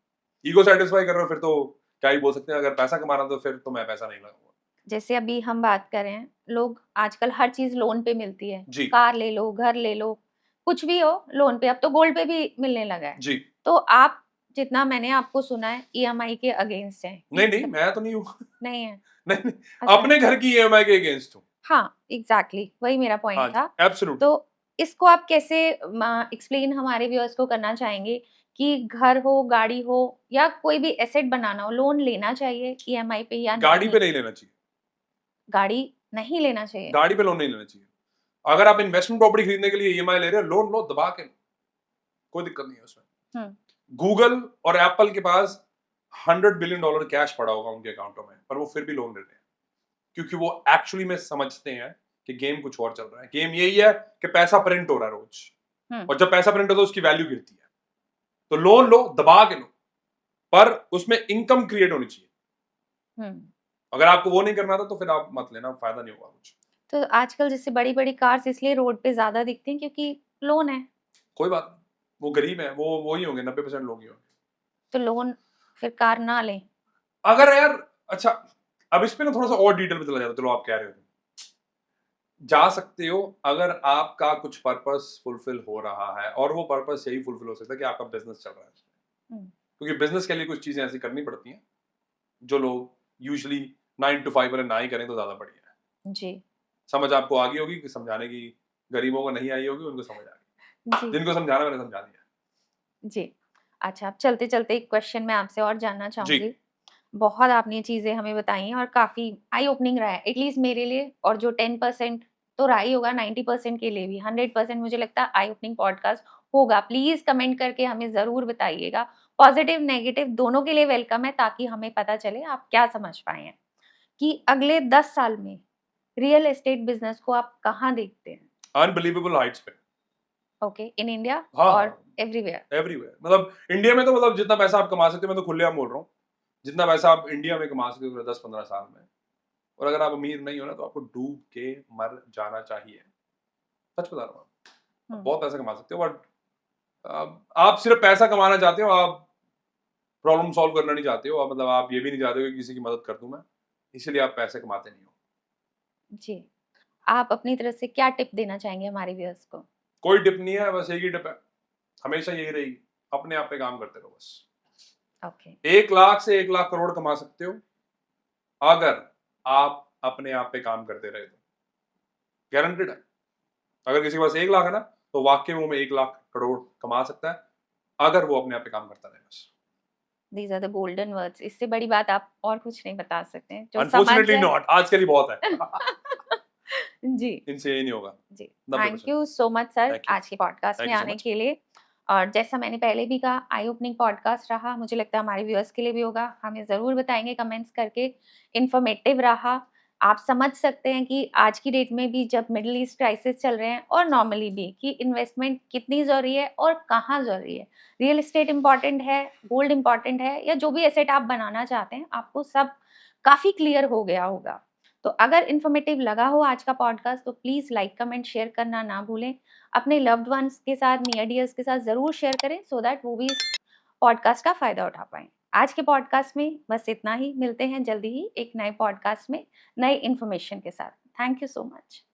ईगो सेटिस्फाई कर रहे हो फिर तो क्या ही बोल सकते हैं, अगर पैसा कमाना तो फिर तो मैं पैसा नहीं लगाऊंगा। जैसे अभी हम बात कर रहे हैं, लोग आजकल हर चीज़ लोन पे मिलती है। जी। कार ले लो, घर ले लो, कुछ भी हो लोन पे, अब तो गोल्ड पे भी मिलने लगा है। जी। तो आप जितना मैंने आपको सुना है ईएमआई के अगेंस्ट हैं। नहीं नहीं, मैं तो नहीं हूँ। नहीं है? नहीं नहीं, अच्छा। अपने घर की ईएमआई के अगेंस्ट हूँ। हाँ, एग्ज़ैक्टली वही मेरा हाँ पॉइंट जी, था। एब्सोल्युटली। तो इसको आप कैसे एक्सप्लेन हमारे व्यूअर्स को करना चाहेंगे कि घर हो, गाड़ी हो या कोई भी एसेट बनाना हो, लोन लेना चाहिए ईएमआई पे या गाड़ी पे नहीं? नहीं लेना चाहिए। गाड़ी नहीं लेना चाहिए? गाड़ी पे लोन नहीं लेना चाहिए। अगर आप इन्वेस्टमेंट प्रॉपर्टी खरीदने के लिए ईएमआई ले रहे हो, लोन लो, दबा के लो, कोई दिक्कत नहीं है उसमें। हुँ। गूगल और एप्पल के पास $100 बिलियन कैश पड़ा होगा उनके अकाउंटों में, पर वो फिर भी लोन ले रहे हैं, क्योंकि वो एक्चुअली में समझते हैं कि गेम कुछ और चल रहा है। गेम यही है कि पैसा प्रिंट हो रहा है रोज, और जब पैसा प्रिंट होता है उसकी वैल्यू गिरती है। तो लोन लो, दबा के लो, पर उसमें इनकम क्रिएट होनी चाहिए। अगर आपको वो नहीं करना था तो फिर आप मत लेना, फायदा नहीं होगा कुछ। तो आजकल जैसे बड़ी-बड़ी कार्स इसलिए रोड पे ज़्यादा दिखती हैं क्योंकि लोन है। कोई बात नहीं, वो गरीब है, वो ही होंगे, 90% लोग ही होंगे। तो लोन फिर कार ना लें। अगर यार, अच्छा, अब इस पे ना थोड़ा सा और डिटेल में चला जाता, चलो आप कह रहे हो जा सकते हो अगर आपका कुछ पर्पस फुलफिल हो रहा है, और वो पर्पस यही फुलफिल हो सकता है कि आपका बिजनेस चल रहा है। क्योंकि बिजनेस के लिए कुछ चीजें ऐसी करनी पड़ती हैं जो लोग यूजुअली 9 to 5 वाले ना ही करें तो ज्यादा बढ़िया है। जी। समझ आपको आ गई होगी कि समझाने की, गरीबों को नहीं आई होगी, उनको समझ आ गई। जी। जिनको समझाना मैंने समझा दिया। जी। अच्छा, अब चलते-चलते एक क्वेश्चन मैं आपसे और जानना जी। चाहूँगी। बहुत आपने चीज़ें हमें बताई हैं और काफ़ी आई ओपनिंग रहा है, एटलीस्ट मेरे लिए, और जो 10% तो रहा ही होगा, 90% के लिए भी 100% मुझे लगता है आई ओपनिंग पॉडकास्ट होगा। प्लीज़ कमेंट करके हमें ज़रूर बताइएगा। पॉज़िटिव, नेगेटिव दोनों के लिए वेलकम है, ताकि हमें पता चले आप क्या समझ पाए हैं कि अगले 10 साल में रियल एस्टेट बिज़नेस को आप कहाँ देखते हैं? अनबिलीवेबल हाइट्स पे। ओके, इन इंडिया हाँ, और हाँ, एवरीवेयर? एवरीवेयर। मतलब इंडिया में तो मतलब जितना पैसा आप कमा सकते हो, मैं तो खुलेआम बोल रहा हूँ, जितना पैसा आप इंडिया में कमा सकते हो 10-15 साल में, और अगर आप अमीर नहीं हो ना तो आपको डूब के मर जाना चाहिए। सच बता रहा हूँ। आप हुँ। बहुत पैसा कमा सकते हो, बट आप सिर्फ पैसा कमाना चाहते हो, आप प्रॉब्लम सॉल्व करना नहीं चाहते हो, आप मतलब आप ये भी नहीं चाहते हो कि किसी की मदद कर दूं मैं, इसीलिए आप पैसे कमाते नहीं हो। जी। आप अपनी तरफ से क्या टिप देना चाहेंगे हमारे व्यूअर्स को? कोई टिप नहीं है, बस एक ही टिप है, हमेशा यही रहेगी, अपने आप पे काम करते रहो बस। ओके। 1 लाख से 1 लाख करोड़ कमा सकते हो अगर आप अपने आप पे काम करते रहे तो, गारंटेड है। अगर किसी के पास 1 लाख है ना, तो वाकई में वो 1 लाख करोड़ कमा सकता है अगर वो अपने आप पे काम करता रहे बस। These are the golden words. इससे बड़ी बात आप और कुछ नहीं बता सकते हैं। जो समझ अनफॉर्चुनेटली जाए। नॉट, आज के लिए बहुत है। जी। इनसे यही नहीं होगा। जी। Thank 90%। You so much sir thank you, आज के पॉडकास्ट थैंक में यू सो आने मच। के लिए। और जैसा मैंने पहले भी कहा, आई ओपनिंग पॉडकास्ट रहा, मुझे लगता है हमारे व्यूअर्स के लिए भी होगा। हमें ज़रूर बताएँगे कमेंट्स करके, इन्फॉर्मेटिव रहा। आप समझ सकते हैं कि आज की डेट में भी जब मिडल ईस्ट क्राइसिस चल रहे हैं, और नॉर्मली भी, कि इन्वेस्टमेंट कितनी ज़रूरी है और कहाँ ज़रूरी है। रियल एस्टेट इम्पोर्टेंट है, गोल्ड इम्पोर्टेंट है, या जो भी एसेट आप बनाना चाहते हैं, आपको सब काफ़ी क्लियर हो गया होगा। तो अगर इन्फॉर्मेटिव लगा हो आज का पॉडकास्ट, तो प्लीज़ लाइक, कमेंट, शेयर करना ना भूलें। अपने लव्ड वन्स के साथ, नियर डियर्स के साथ ज़रूर शेयर करें, सो दैट वो भी इस पॉडकास्ट का फ़ायदा उठा पाएँ। आज के पॉडकास्ट में बस इतना ही। मिलते हैं जल्दी ही एक नए पॉडकास्ट में, नई इन्फॉर्मेशन के साथ। Thank you so much.